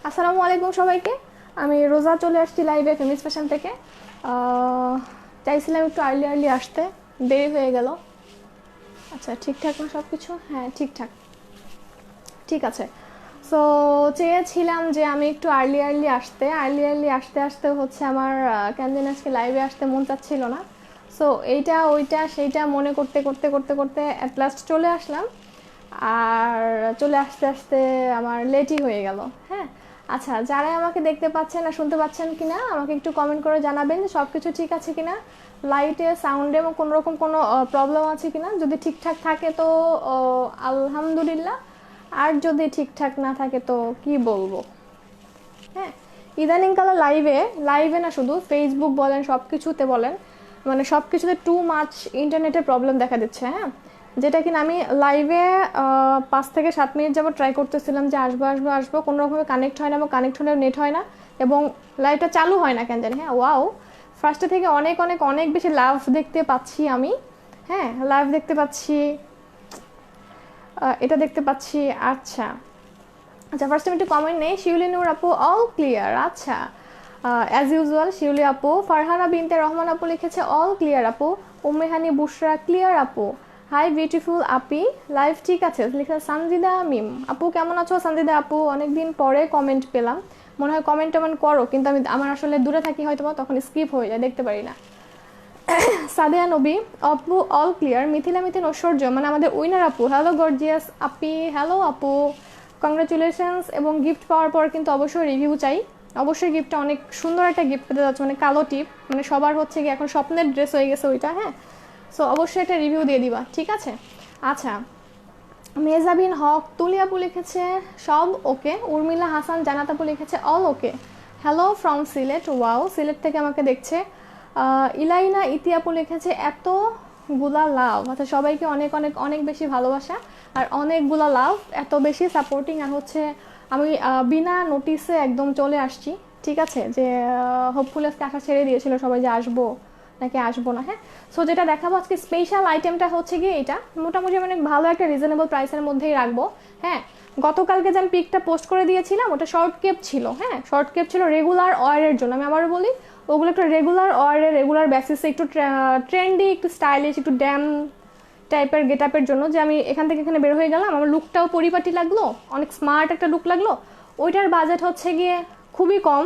আসসালামু আলাইকুম সবাইকে। আমি রোজা চলে আসছি লাইভে ফেমিস ফ্যাশন থেকে। চাইছিলাম একটু আর্লি আসতে, দেরি হয়ে গেল। আচ্ছা, ঠিকঠাক না সব কিছু? হ্যাঁ, ঠিকঠাক, ঠিক আছে। সো চেয়েছিলাম যে আমি একটু আর্লি আসতে আসতে হচ্ছে আমার কেন যেন আজকে লাইভে আসতে মন চাচ্ছিল না। সো এইটা ওইটা সেইটা মনে করতে করতে করতে করতে অ্যাট লাস্ট চলে আসলাম। আর চলে আসতে আসতে আমার লেটই হয়ে গেল। হ্যাঁ, আচ্ছা, যারা আমাকে দেখতে পাচ্ছেন আর শুনতে পাচ্ছেন কিনা আমাকে একটু কমেন্ট করে জানাবেন যে সব কিছু ঠিক আছে কিনা, লাইটে সাউন্ডে এবং কোনো রকম কোনো প্রবলেম আছে কিনা। যদি ঠিকঠাক থাকে তো আলহামদুলিল্লাহ, আর যদি ঠিকঠাক না থাকে তো কি বলবো। হ্যাঁ, ইদানিংকালে লাইভে লাইভে না, শুধু ফেসবুক বলেন, সব কিছুতে বলেন, মানে সব কিছুতে টু মাচ ইন্টারনেটের প্রবলেম দেখা দিচ্ছে। হ্যাঁ, যেটা কিনা আমি লাইভে 5 থেকে 7 মিনিট যাবো ট্রাই করতেছিলাম যে আসবো আসবো আসবো, কোনো রকমের কানেক্ট হয় না, এবং কানেক্ট হলেও নেট হয় না, এবং লাইভটা চালু হয় না কেন জানি। হ্যাঁ, ওয়াও, ফার্স্টে থেকে অনেক অনেক অনেক বেশি লাভ দেখতে পাচ্ছি আমি। হ্যাঁ, লাইভ দেখতে পাচ্ছি, এটা দেখতে পাচ্ছি। আচ্ছা আচ্ছা, ফার্স্ট আমি একটু কমেন্ট নেই। শিউলি নূর আপু অল ক্লিয়ার। আচ্ছা, অ্যাজ ইউজুয়াল শিউলি আপু। ফারহানা বিনতে রহমান আপু লিখেছে অল ক্লিয়ার আপু। উম্মেহানি বুশরা ক্লিয়ার আপু। হাই বিউটিফুল আপি, লাইভ ঠিক আছে লিখেছে সানজিদা মিম আপু। কেমন আছো সানজিদা আপু? অনেকদিন পরে কমেন্ট পেলাম, মনে হয় কমেন্ট টমেন্ট করো, কিন্তু আমার আসলে দূরে থাকি হয়তো, তখন স্কিপ হয়ে যায়, দেখতে পারি না। সাদিয়া নবী আপু অল ক্লিয়ার। মিথিলা মিথিন ঐশ্বর্য মানে আমাদের উইনার আপু, হ্যালো গর্জিয়াস আপি, হ্যালো আপু, কংগ্রেচুলেশনস। এবং গিফট পাওয়ার পর কিন্তু অবশ্যই রিভিউ চাই। অবশ্যই গিফটটা অনেক সুন্দর একটা গিফট পেতে যাচ্ছে, মানে কালো টিপ, মানে সবার হচ্ছে কি এখন স্বপ্নের ড্রেস হয়ে গেছে ওইটা। হ্যাঁ, সো অবশ্যই একটা রিভিউ দিয়ে দিবা, ঠিক আছে? আচ্ছা, মেজাবিন হক তুলি আপু লিখেছে সব ওকে। উর্মিলা হাসান জানাত আপু লিখেছে all okay. Hello from Sylhet, wow, Sylhet থেকে আমাকে দেখছে। ইলাইনা ইতি আপু লিখেছে এতগুলা লাভ। আচ্ছা, সবাইকে অনেক অনেক অনেক বেশি ভালোবাসা আর অনেকগুলা লাভ, এত বেশি সাপোর্টিং। আর হচ্ছে আমি বিনা নোটিসে একদম চলে আসছি, ঠিক আছে? যে হোপফুলি আজকে আশা ছেড়ে দিয়েছিল সবাই যে আসবো নাকি আসবো না। হ্যাঁ, সো যেটা দেখাবো আজকে স্পেশাল আইটেমটা হচ্ছে গিয়ে এটা মোটামুটি মানে ভালো একটা রিজনেবল প্রাইসের মধ্যেই রাখবো। হ্যাঁ, গতকালকে যে আমি পিকটা পোস্ট করে দিয়েছিলাম ওটা শর্ট কেপ ছিল। হ্যাঁ, শর্ট কেপ ছিল রেগুলার ওয়ারের জন্য। আমি আবারও বলি, ওগুলো একটু রেগুলার ওয়ারে, রেগুলার বেসিসে, একটু ট্রেন্ডি, একটু স্টাইলিশ, একটু ড্যাম টাইপের গেট আপের জন্য, যে আমি এখান থেকে এখানে বের হয়ে গেলাম, আমার লুকটাও পরিপাটি লাগলো, অনেক স্মার্ট একটা লুক লাগলো। ওইটার বাজেট হচ্ছে গিয়ে খুবই কম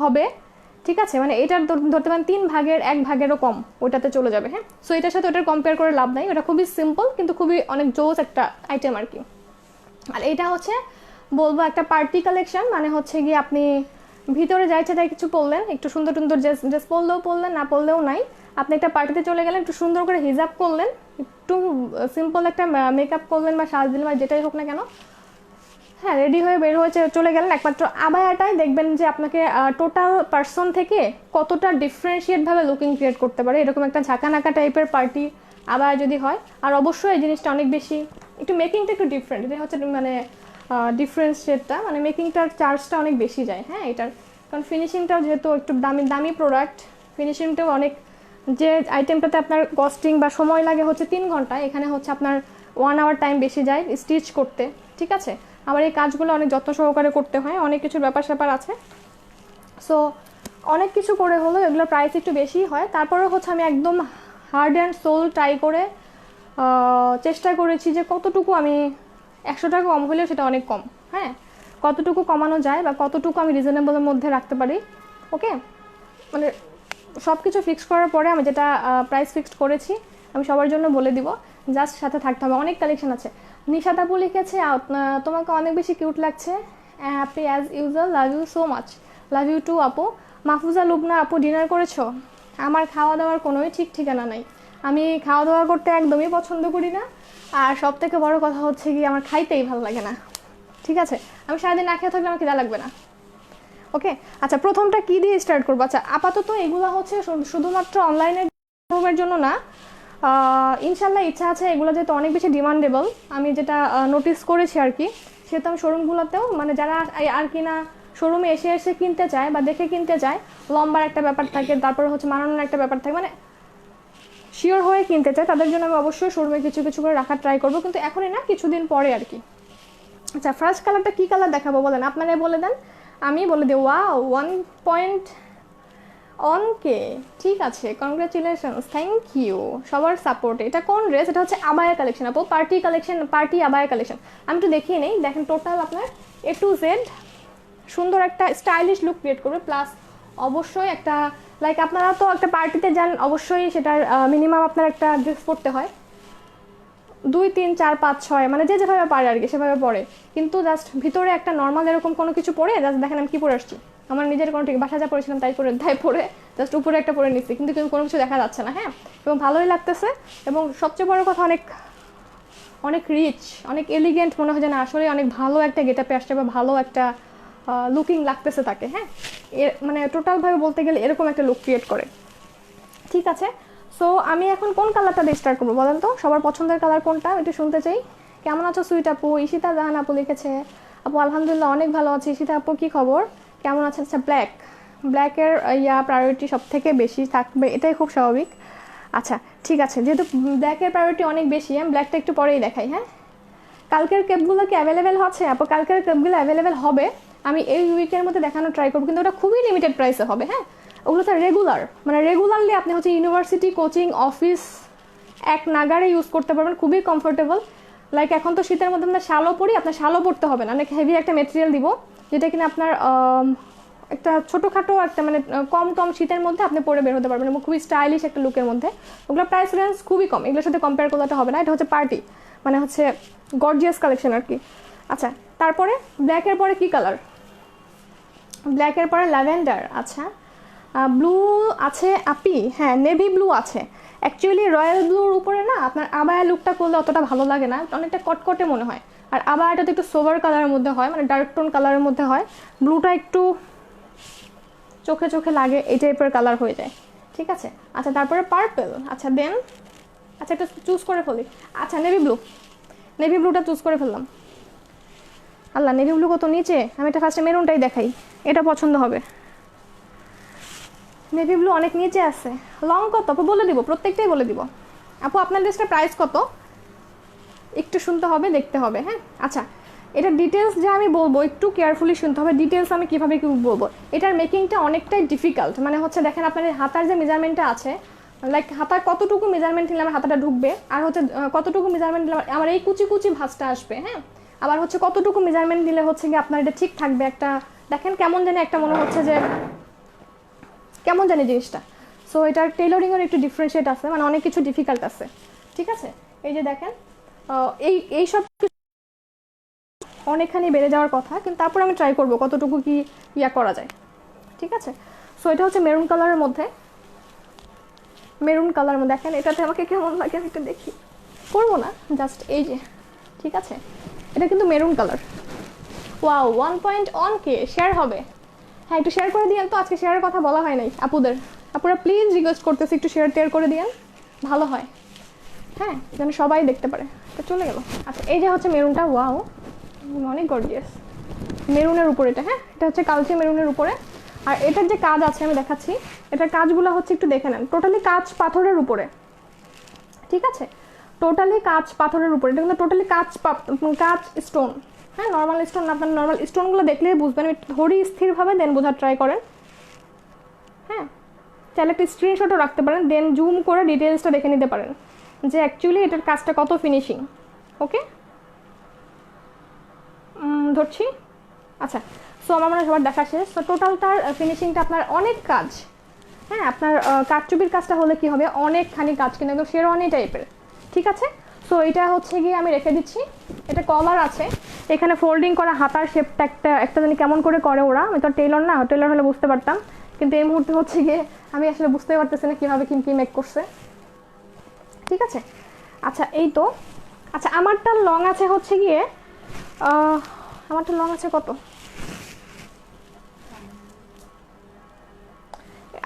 হবে, ঠিক আছে? মানে এটার ধরতে পারেন 3/1 ভাগেরও কম ওইটাতে চলে যাবে। হ্যাঁ, সো এটার সাথে ওটার কম্পেয়ার করে লাভ নাই, ওটা খুবই সিম্পল কিন্তু খুবই অনেক জোস একটা আইটেম আর কি। আর এটা হচ্ছে বলবো একটা পার্টি কালেকশন, মানে হচ্ছে গিয়ে আপনি ভিতরে যাইছে তাই কিছু পরলেন, একটু সুন্দর সুন্দর ড্রেস পরলেও পরলেন, না পরলেও নাই। আপনি একটা পার্টিতে চলে গেলেন, একটু সুন্দর করে হিজাব করলেন, একটু সিম্পল একটা মেকআপ করলেন বা সাজ দিলেন বা যেটাই হোক না কেন, হ্যাঁ, রেডি হয়ে বের হয়ে চলে গেলেন, একমাত্র আবায়াটাই দেখবেন যে আপনাকে টোটাল পার্সন থেকে কতটা ডিফারেন্সিয়েটভাবে লুকিং ক্রিয়েট করতে পারে। এরকম একটা ঝাঁকানাকা টাইপের পার্টি আবায়া যদি হয়, আর অবশ্যই এই জিনিসটা অনেক বেশি একটু মেকিংটা একটু ডিফারেন্ট, এটা হচ্ছে মানে ডিফারেন্সিয়েটটা, মানে মেকিংটার চার্জটা অনেক বেশি যায়। হ্যাঁ, এটার কারণ ফিনিশিংটাও যেহেতু একটু দামি দামি প্রোডাক্ট, ফিনিশিংটাও অনেক, যে আইটেমটাতে আপনার কস্টিং বা সময় লাগে হচ্ছে 3 ঘন্টা, এখানে হচ্ছে আপনার 1 আওয়ার টাইম বেশি যায় স্টিচ করতে, ঠিক আছে? আবার এই কাজগুলো অনেক যত্ন সহকারে করতে হয়, অনেক কিছুর ব্যাপার স্যাপার আছে। সো অনেক কিছু করে হলো এগুলোর প্রাইস একটু বেশি হয়। তারপরেও হচ্ছে আমি একদম হার্ড অ্যান্ড সোল ট্রাই করে চেষ্টা করেছি যে কতটুকু আমি 100 টাকা কম হলেও সেটা অনেক কম। হ্যাঁ, কতটুকু কমানো যায় বা কতটুকু আমি রিজনেবলের মধ্যে রাখতে পারি। ওকে, মানে সব কিছু ফিক্স করার পরে আমি যেটা প্রাইস ফিক্সড করেছি আমি সবার জন্য বলে দিব, জাস্ট সাথে থাকতে হবে। অনেক কালেকশন আছে। নিশাত আপু লিখেছে তোমাকে অনেক বেশি কিউট লাগছে, happy as usual, love you so much. Love you too আপু। মাহফুজা লুবনা আপু ডিনার করেছো? আমার খাওয়া দাওয়ার কোনোই ঠিক ঠিকানা নাই, আমি খাওয়া দাওয়া করতে একদমই পছন্দ করি না, আর সব থেকে বড় কথা হচ্ছে কি আমার খাইতেই ভালো লাগে না, ঠিক আছে? আমি সারাদিন না খেয়ে থাকলে আমার খিদা লাগবে না। ওকে, আচ্ছা, প্রথমটা কি দিয়ে স্টার্ট করবো? আচ্ছা, আপাতত এগুলো হচ্ছে শুধুমাত্র অনলাইনের জন্য না, ইনশাল্লাহ ইচ্ছা আছে এগুলো যেহেতু অনেক বেশি ডিমান্ডেবল, আমি যেটা নোটিস করেছি আর কি, সেহেতু আমি শোরুমগুলোতেও, মানে যারা আর কি না শোরুমে এসে এসে কিনতে চায় বা দেখে কিনতে চায়, লম্বার একটা ব্যাপার থাকে, তারপরে হচ্ছে মানানোর একটা ব্যাপার থাকে, মানে শিওর হয়ে কিনতে চায়, তাদের জন্য আমি অবশ্যই শোরুমে কিছু কিছু করে রাখার ট্রাই করবো, কিন্তু এখনই না, কিছুদিন পরে আর কি। আচ্ছা, ফার্স্ট কালারটা কী কালার দেখাবো বলেন, আপনারাই বলে দেন। আমি বলে দিই ওয়াও 1 অন কে, ঠিক আছে, কংগ্রাচুলেশনস, থ্যাংক ইউ সবার সাপোর্টে। এটা কোন ড্রেস? এটা হচ্ছে আবায়া কালেকশন আপু, party collection, party abaya collection. আমি একটু দেখিয়ে নেই, দেখেন টোটাল আপনার A to Z সুন্দর একটা স্টাইলিশ লুক ক্রিয়েট করবে, প্লাস অবশ্যই একটা লাইক আপনারা তো একটা পার্টিতে যান, অবশ্যই সেটার মিনিমাম আপনার একটা ড্রেস পরতে হয় 2 3 4 5 6, মানে যে যেভাবে পারে আর কি সেভাবে পরে, কিন্তু জাস্ট ভিতরে একটা নর্মাল এরকম কোনো কিছু পরে জাস্ট দেখেন আমি কী পরে আসছি, আমার নিজের কোনো ঠিক বাসা যা পরেছিলাম তাই পরে জাস্ট উপরে একটা পরে নিচ্ছি, কিন্তু কোনো কিছু দেখা যাচ্ছে না। হ্যাঁ, এবং ভালোই লাগতেছে, এবং সবচেয়ে বড় কথা অনেক অনেক রিচ, অনেক এলিগেন্ট মনে হয়, যেন আসলে অনেক ভালো একটা গেটআপে আসছে বা ভালো একটা লুকিং লাগতেছে তাকে। হ্যাঁ, মানে টোটালভাবে বলতে গেলে এরকম একটা লুক ক্রিয়েট করে। ঠিক আছে, সো আমি এখন কোন কালারটা দিয়ে স্টার্ট করবো বলেন তো? সবার পছন্দের কালার কোনটা একটু শুনতে চাই। কেমন আছো সুইট আপু? ঈশিতা জাহান আপু লিখেছে, আপু আলহামদুলিল্লাহ অনেক ভালো আছি। ঈশিতা আপু কী খবর, কেমন আছেন? আচ্ছা, ব্ল্যাকের প্রায়োরিটি সব থেকে বেশি থাকবে, এটাই খুব স্বাভাবিক। আচ্ছা ঠিক আছে, যেহেতু ব্ল্যাকের প্রায়োরিটি অনেক বেশি, আমি ব্ল্যাকটা একটু পরেই দেখাই। হ্যাঁ, কালকের কেপগুলো কি অ্যাভেলেবেল হচ্ছে আপু? কালকের কেপগুলো অ্যাভেলেবেল হবে, আমি এই উইকের মধ্যে দেখানোর ট্রাই করবো, কিন্তু ওটা খুবই লিমিটেড প্রাইসে হবে। হ্যাঁ, ওগুলো তো রেগুলার, মানে রেগুলারলি আপনি হচ্ছে ইউনিভার্সিটি, কোচিং, অফিস এক নাগারে ইউজ করতে পারবেন, খুবই কমফোর্টেবল। লাইক এখন তো শীতের মধ্যে আমরা শালও পরি, আপনার শালও পরতে হবে না, অনেক হেভি একটা মেটেরিয়াল দিব, যেটা কিনা আপনার একটা ছোটোখাটো একটা মানে কম শীতের মধ্যে আপনি পরে বের হতে পারবেন, এবং খুবই স্টাইলিশ একটা লুকের মধ্যে। ওগুলো প্রাইস রেঞ্জ খুবই কম, এগুলোর সাথে কম্পেয়ার করতে হবে না। এটা হচ্ছে পার্টি, মানে হচ্ছে গর্জিয়াস কালেকশন আর কি। আচ্ছা, তারপরে ব্ল্যাকের পরে কি কালার? ব্ল্যাকের পরে ল্যাভেন্ডার। আচ্ছা, ব্লু আছে আপি? হ্যাঁ, নেভি ব্লু আছে। অ্যাকচুয়ালি রয়্যাল ব্লুর উপরে না আপনার আবায়া লুকটা করলে অতটা ভালো লাগে না, অনেকটা কটকটে মনে হয়, আর আবায়াটা তো একটু সোভার কালারের মধ্যে হয়, মানে ডার্ক টোন কালারের মধ্যে হয়, ব্লুটা একটু চোখে চোখে লাগে, এই টাইপের কালার হয়ে যায়। ঠিক আছে, আচ্ছা তারপরে পার্পল। আচ্ছা দেন, আচ্ছা একটা চুজ করে ফেলি। আচ্ছা নেভি ব্লুটা চুজ করে ফেললাম। আল্লাহ, নেভি ব্লু কত নিচে, আমি এটা ফার্স্টে মেরুনটাই দেখাই, এটা পছন্দ হবে। নেভি ব্লু অনেক নিচে আছে, লং কত আপু বলে দিব, প্রত্যেকটাই বলে দিব। আপু আপনার ড্রেসটার প্রাইস কত একটু শুনতে হবে, দেখতে হবে। হ্যাঁ, আচ্ছা এটা ডিটেলস যা আমি বলবো একটু কেয়ারফুলি শুনতে হবে, ডিটেলস আমি কীভাবে কী বলবো। এটার মেকিংটা অনেকটাই ডিফিকাল্ট, মানে হচ্ছে দেখেন আপনার হাতার যে মেজারমেন্টটা আছে, লাইক হাতার কতটুকু মেজারমেন্ট নিলে আমার হাতাটা ঢুকবে, আর হচ্ছে কতটুকু মেজারমেন্ট দিলে আমার এই কুচি কুচি ভাঁজটা আসবে। হ্যাঁ, আবার হচ্ছে কতটুকু মেজারমেন্ট দিলে হচ্ছে কি আপনার এটা ঠিক থাকবে, একটা দেখেন কেমন জানি একটা মনে হচ্ছে যে কেমন জানি জিনিসটা। সো এটার টেইলরিংয়ের একটু ডিফারেন্সিয়েট আছে, মানে অনেক কিছু ডিফিকাল্ট আছে। ঠিক আছে, এই যে দেখেন এই সব অনেকখানি বেড়ে যাওয়ার কথা, কিন্তু তারপর আমি ট্রাই করবো কতটুকু কি করা যায়। ঠিক আছে, সো এটা হচ্ছে মেরুন কালারের মধ্যে, দেখেন এটাতে আমাকে কেমন লাগে আমি একটু দেখি, করবো না জাস্ট এই যে। ঠিক আছে, এটা কিন্তু maroon colour. Wow, 1.1K share হবে। হ্যাঁ, একটু শেয়ার করে দিয়েন তো, আজকে শেয়ারের কথা বলা হয় নাই আপুরা প্লিজ রিকোয়েস্ট করতেছি, একটু শেয়ার করে দিয়েন, ভালো হয়। হ্যাঁ, যেন সবাই দেখতে পারে। তো চলে গেল। আচ্ছা, এই যে হচ্ছে মেরুনটা, ওয়াও অনেক গর্জিয়াস মেরুনের উপরে এটা। হ্যাঁ, এটা হচ্ছে কালচে মেরুনের উপরে, আর এটার যে কাজ আছে আমি দেখাচ্ছি, এটার কাজগুলো হচ্ছে একটু দেখে নেন, টোটালি কাঁচ পাথরের উপরে। ঠিক আছে, টোটালি কাঁচ পাথরের উপরে, এটা কিন্তু টোটালি কাঁচ স্টোন। হ্যাঁ, নর্মাল স্টোন, আপনার নর্মাল স্টোনগুলো দেখলেই বুঝবেন, ধরি স্থিরভাবে দেন বোঝার ট্রাই করেন। হ্যাঁ, চাইলে একটা স্ক্রিনশটও রাখতে পারেন, দেন জুম করে ডিটেলসটা দেখে নিতে পারেন যে অ্যাকচুয়ালি এটার কাজটা কত ফিনিশিং। ওকে, ধরছি। আচ্ছা, সো আমার মনে হয় সবার দেখা শেষ। সো টোটালটার ফিনিশিংটা আপনার অনেক কাজ। হ্যাঁ, আপনার কাঠচুপির কাজটা হলে কি হবে, অনেকখানি কাজ, কিন্তু একদম শেরওয়ানি টাইপের। ঠিক আছে, সো এটা হচ্ছে গিয়ে আমি রেখে দিচ্ছি। এটা কলার আছে, এখানে ফোল্ডিং করা হাতার শেপটা একটা জানি কেমন করে করে ওরা, আমি তো টেলর না, টেলর হলে বুঝতে পারতাম, কিন্তু এই মুহূর্তে হচ্ছে গিয়ে আমি আসলে বুঝতে পারতেছি না কীভাবে কি মেক করছে। ঠিক আছে, আচ্ছা এই তো। আচ্ছা, আমারটা লং আছে হচ্ছে গিয়ে আমারটা লং আছে কত,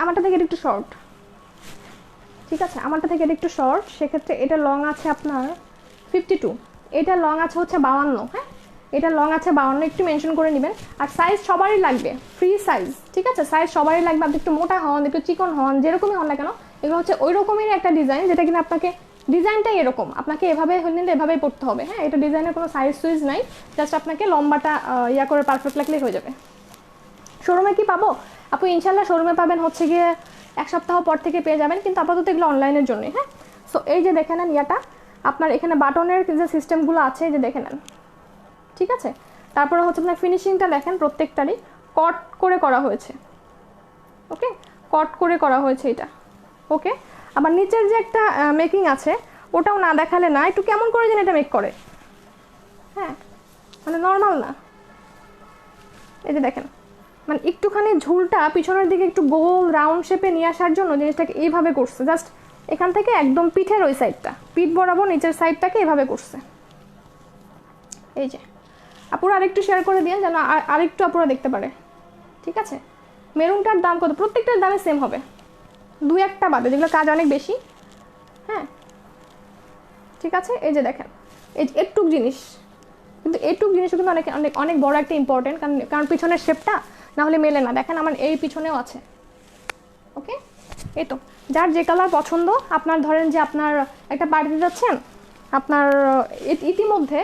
আমারটা থেকে এটা একটু শর্ট। ঠিক আছে, আমারটা থেকে এটা একটু শর্ট, সেক্ষেত্রে এটা লং আছে আপনার 52, এটা লং আছে হচ্ছে 52। হ্যাঁ, এটা লং আছে 52, একটু মেনশন করে নেবেন। আর সাইজ সবারই লাগবে, ফ্রি সাইজ। ঠিক আছে, সাইজ সবারই লাগবে, আপনি একটু মোটা হন, একটু চিকন হন, যেরকমই হন না কেন, এগুলো হচ্ছে ওই রকমেরই একটা ডিজাইন, যেটা কিনা আপনাকে ডিজাইনটাই এরকম, আপনাকে এভাবে নিলে এভাবেই পড়তে হবে। হ্যাঁ, এটা ডিজাইনের কোনো সাইজ সুইজ নাই, জাস্ট আপনাকে লম্বাটা করে পারফেক্ট লাগলেই হয়ে যাবে। শোরুমে কি পাবো আপু? ইনশাল্লাহ শোরুমে পাবেন হচ্ছে গিয়ে 1 সপ্তাহ পর থেকে পেয়ে যাবেন, কিন্তু আপাতত এগুলো অনলাইনের জন্যই। হ্যাঁ, সো এই যে দেখে নেন ইয়াটা, আপনার এখানে বাটনের যে সিস্টেমগুলো আছে যে দেখে নেন, ঠিক আছে। তারপরে হচ্ছে আপনার ফিনিশিংটা দেখেন, প্রত্যেকটারই কট করে করা হয়েছে, ওকে, কট করে করা হয়েছে এটা, ওকে। আবার নিচের যে একটা মেকিং আছে ওটাও না দেখালে না, একটু কেমন করে যেন এটা মেক করে, হ্যাঁ, মানে নর্মাল না। এই যে দেখেন, মানে একটুখানি ঝুলটা পিছনের দিকে একটু গোল রাউন্ড শেপে নিয়ে আসার জন্য জিনিসটাকে এইভাবে করছে, জাস্ট এখান থেকে একদম পিঠের ওই সাইডটা, পিঠ বরাবর নিচের সাইডটাকে এইভাবে করছে। এই যে আপুরা আরেকটু শেয়ার করে দিন যেন আরেকটু আপুরা দেখতে পারে, ঠিক আছে। মেরুনটার দাম কত? প্রত্যেকটার দামে সেম হবে, 2-1টা বাদে যেগুলো কাজ অনেক বেশি, হ্যাঁ, ঠিক আছে। এই যে দেখেন, এই যে একটুক জিনিস, কিন্তু এইটুক জিনিসও কিন্তু অনেক অনেক অনেক বড় একটা ইম্পর্টেন্ট, কারণ পিছনের শেপটা না হলে মেলে না। দেখেন আমার এই পিছনেও আছে, ওকে। এই তো যার যে কালার পছন্দ, আপনার ধরেন যে আপনার একটা পার্টিতে যাচ্ছেন, আপনার ইতিমধ্যে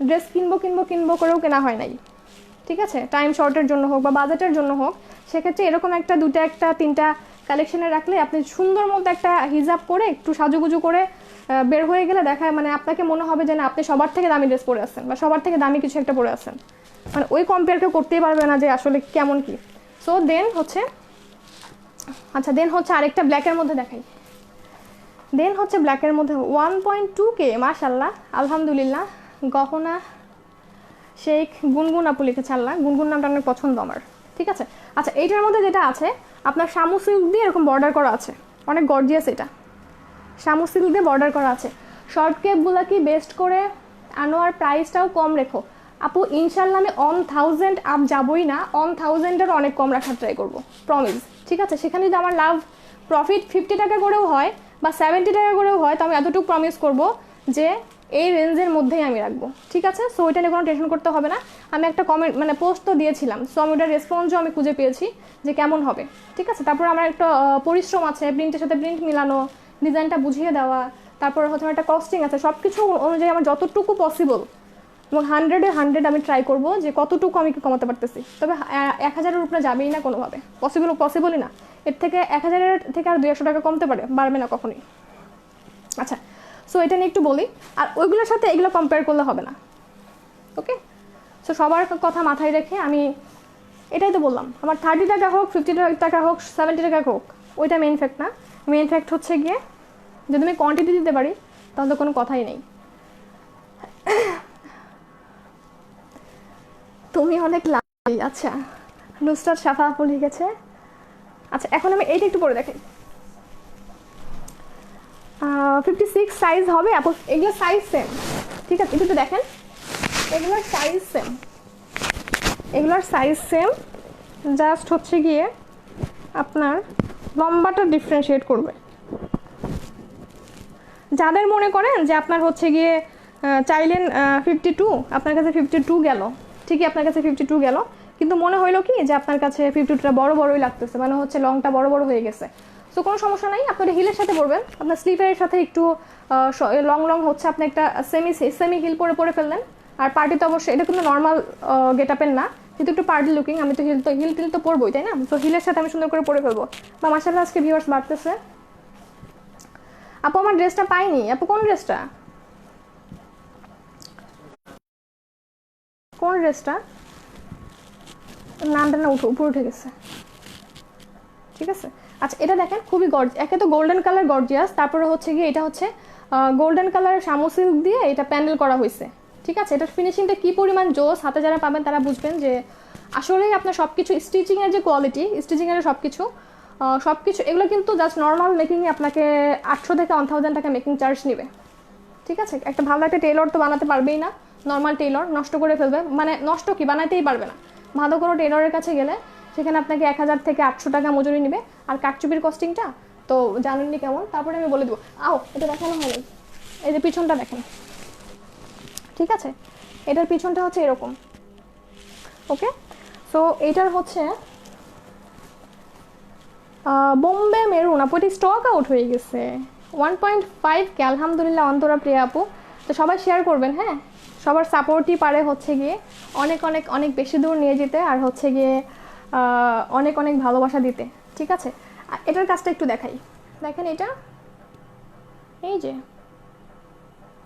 ড্রেস কিনবো করেও কেনা হয় নাই, ঠিক আছে, টাইম শর্টের জন্য হোক বা বাজেটের জন্য হোক, সেক্ষেত্রে এরকম একটা 2টা 1টা 3টা কালেকশনে রাখলে আপনি সুন্দর মতো একটা হিজাব করে একটু সাজুগুজু করে বের হয়ে গেলে দেখায়, মানে আপনাকে মনে হবে যে না আপনি সবার থেকে দামি ড্রেস পরে আসছেন বা সবার থেকে দামি কিছু একটা পরে আসছেন, মানে ওই কম্পেয়ার কেউ করতেই পারবে না যে আসলে কেমন কি। সো দেন হচ্ছে, আচ্ছা দেন হচ্ছে আরেকটা ব্ল্যাকের মধ্যে দেখাই। দেন হচ্ছে ব্ল্যাকের মধ্যে 1.2K, মাশাল্লাহ, আলহামদুলিল্লাহ। গহনা শেখ গুনগুন আপু লিখেছে, আল্লাহ, গুনগুন নামটা অনেক পছন্দ আমার, ঠিক আছে। আচ্ছা এইটার মধ্যে যেটা আছে আপনার শামু সিল্ক দিয়ে এরকম বর্ডার করা আছে, অনেক গর্জিয়াস, এটা শামু সিল্ক দিয়ে বর্ডার করা আছে। শর্ট কেপগুলো কি বেস্ট করে আনো আর প্রাইসটাও কম রেখো। আপু ইনশাল্লাহ আমি 1000 আপ যাবই না, 1000-এর অনেক কম রাখার ট্রাই করবো, প্রমিস, ঠিক আছে। সেখানে যদি আমার লাভ প্রফিট 50 টাকা করেও হয় বা 70 টাকা করেও হয়, তো আমি এতটুকু প্রমিস করবো যে এই রেঞ্জের মধ্যেই আমি রাখবো, ঠিক আছে। সো ওইটা নিয়ে কোনো টেনশন করতে হবে না। আমি একটা কমেন্ট মানে পোস্ট তো দিয়েছিলাম, সো আমি ওটার রেসপন্সও আমি খুঁজে পেয়েছি যে কেমন হবে, ঠিক আছে। তারপর আমার একটা পরিশ্রম আছে, প্রিন্টের সাথে প্রিন্ট মিলানো, ডিজাইনটা বুঝিয়ে দেওয়া, তারপর হচ্ছে একটা কস্টিং আছে, সব কিছু অনুযায়ী আমার যতটুকু পসিবল এবং 100-এ 100 আমি ট্রাই করবো যে কতটুকু আমি কমাতে পারতেছি। তবে 1000-এর উপরে যাবেই না কোনোভাবে, পসিবলই না। এর থেকে 1000-এর থেকে আর 200 টাকা কমতে পারে, বাড়বে না কখনোই। আচ্ছা, সো এটা নিয়ে একটু বলি, আর ওইগুলোর সাথে এগুলো কম্পেয়ার করলে হবে না, ওকে। সো সবার কথা মাথায় রেখে আমি এটাই তো বললাম, আমার 30 টাকা হোক, 50 টাকা হোক, 70 টাকা হোক, ওইটা মেইন ফ্যাক্ট না। মেইন ফ্যাক্ট হচ্ছে গিয়ে যদি আমি কোয়ান্টিটি দিতে পারি তাহলে কোনো কথাই নেই। তুমি অনেক লাভি, আচ্ছা, নুসরাত সাফা আপু লিখেছে। আচ্ছা এখন আমি এইটা একটু পরে দেখাই, 56 সাইজ হবে আপু, এগুলো সাইজ সেম, ঠিক আছে। একটু দেখেন, এগুলোর সাইজ সেম, জাস্ট হচ্ছে গিয়ে আপনার লম্বাটা ডিফারেন্সিয়েট করবে। যাদের মনে করেন যে আপনার হচ্ছে গিয়ে চাইলেন 52, আপনার কাছে 52 গেল, ঠিকই আপনার কাছে 52 গেল, কিন্তু মনে হইলো কি যে আপনার কাছে 52টা বড়ই লাগতেছে, মানে হচ্ছে লংটা বড় হয়ে গেছে। সো কোনো সমস্যা নাই, আপনার হিলের সাথে পরবেন, আপনার স্লিপারের সাথে একটু লং হচ্ছে আপনি একটা সেমি হিল পরে ফেললেন। আর পার্টি তো অবশ্যই এটা কিন্তু নর্মাল গেট আপের না, কিন্তু একটু পার্টি লুকিং, আমি তো হিল টিল তো পরবই, তাই না। তো হিলের সাথে আমি সুন্দর করে পরে ফেলবো। বা মাশাআল্লাহ আজকে ভিউয়ার্স বাড়তেছে। আপু আমার ড্রেসটা পাইনি, আপু কোন ড্রেসটা, নামটা না উপরে উঠে গেছে, ঠিক আছে। আচ্ছা এটা দেখেন খুবই একে তো গোল্ডেন কালার গর্জিয়াস, তারপরে হচ্ছে গিয়ে এটা হচ্ছে গোল্ডেন কালার শামু সিল্ক দিয়ে এটা প্যান্ডেল করা হয়েছে, ঠিক আছে। এটার ফিনিশিংটা কি পরিমাণ জোস, হাতে যারা পাবেন তারা বুঝবেন যে আসলেই আপনার সব কিছু স্টিচিংয়ের যে কোয়ালিটি, স্টিচিংয়ের সব কিছু এগুলো কিন্তু জাস্ট নর্মাল মেকিংয়ে আপনাকে 800 থেকে 1000 টাকা মেকিং চার্জ নেবে, ঠিক আছে। একটা ভালো একটা টেইলর তো বানাতে পারবেই না, নর্মাল টেইলর নষ্ট করে ফেলবে, মানে নষ্ট কি বানাতেই পারবে না। ভালো কোনো টেইলরের কাছে গেলে সেখানে আপনাকে 1000 থেকে 800 টাকা মজুরি নেবে, আর কাটচুপির কস্টিংটা তো জানেননি কেমন। তারপরে আমি বলে দেবো, এটা দেখানো হয়নি, এই যে পিছনটা দেখেন, ঠিক আছে। এটার পিছনটা হচ্ছে এরকম, ওকে। সো এইটার হচ্ছে বোম্বে মেরুন আপু, এটি স্টক আউট হয়ে গেছে। 1.5K, আলহামদুলিল্লাহ অন্তরা প্রিয়া আপু। তো সবাই শেয়ার করবেন, হ্যাঁ, সবার সাপোর্টই পারে হচ্ছে গিয়ে অনেক বেশি দূর নিয়ে যেতে। আর হচ্ছে গিয়ে অনেক অনেক ভালোবাসা দিতে, ঠিক আছে। এটার কাজটা একটু দেখাই, দেখেন এটা এই যে,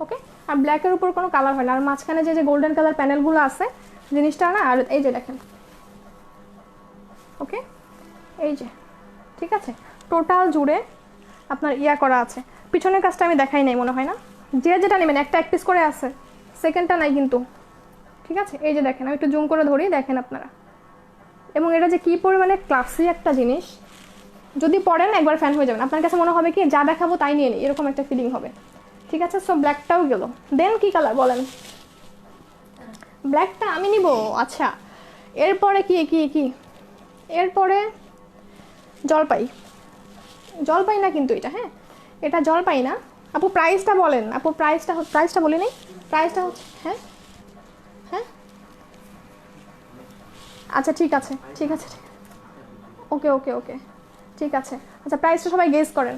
ওকে। আর ব্ল্যাকের উপর কোনো কালার হয় না, আর মাঝখানে যে যে গোল্ডেন কালার প্যানেলগুলো আছে জিনিসটা না, আর এই যে দেখেন, ওকে, এই যে, ঠিক আছে। টোটাল জুড়ে আপনার ইয়া করা আছে। পিছনের কাজটা আমি দেখাই নাই মনে হয় না, যে যেটা নেবেন একটা এক পিস করে আছে, সেকেন্ডটা নাই কিন্তু, ঠিক আছে। এই যে দেখেন, আমি একটু জুম করে ধরি, দেখেন আপনারা। এবং এটা যে কী পরিমাণে ক্লাসি একটা জিনিস, যদি পড়েন একবার ফ্যান হয়ে যাবেন, আপনার কাছে মনে হবে কি যা দেখাবো তাই নিয়ে নিই, এরকম একটা ফিলিং হবে, ঠিক আছে। সো ব্ল্যাকটাও গেল, দেন কি কালার বলেন? ব্ল্যাকটা আমি নিব, আচ্ছা। এরপরে কি কি কি এরপরে জলপাই, জলপাই না কিন্তু এটা, হ্যাঁ এটা জলপাই না। আপু প্রাইসটা বলেন, আপু প্রাইসটা বলি নেই, প্রাইসটা হচ্ছে, হ্যাঁ হ্যাঁ, আচ্ছা ঠিক আছে ঠিক আছে, ওকে ওকে ওকে, ঠিক আছে। আচ্ছা প্রাইসটা সবাই গেস করেন,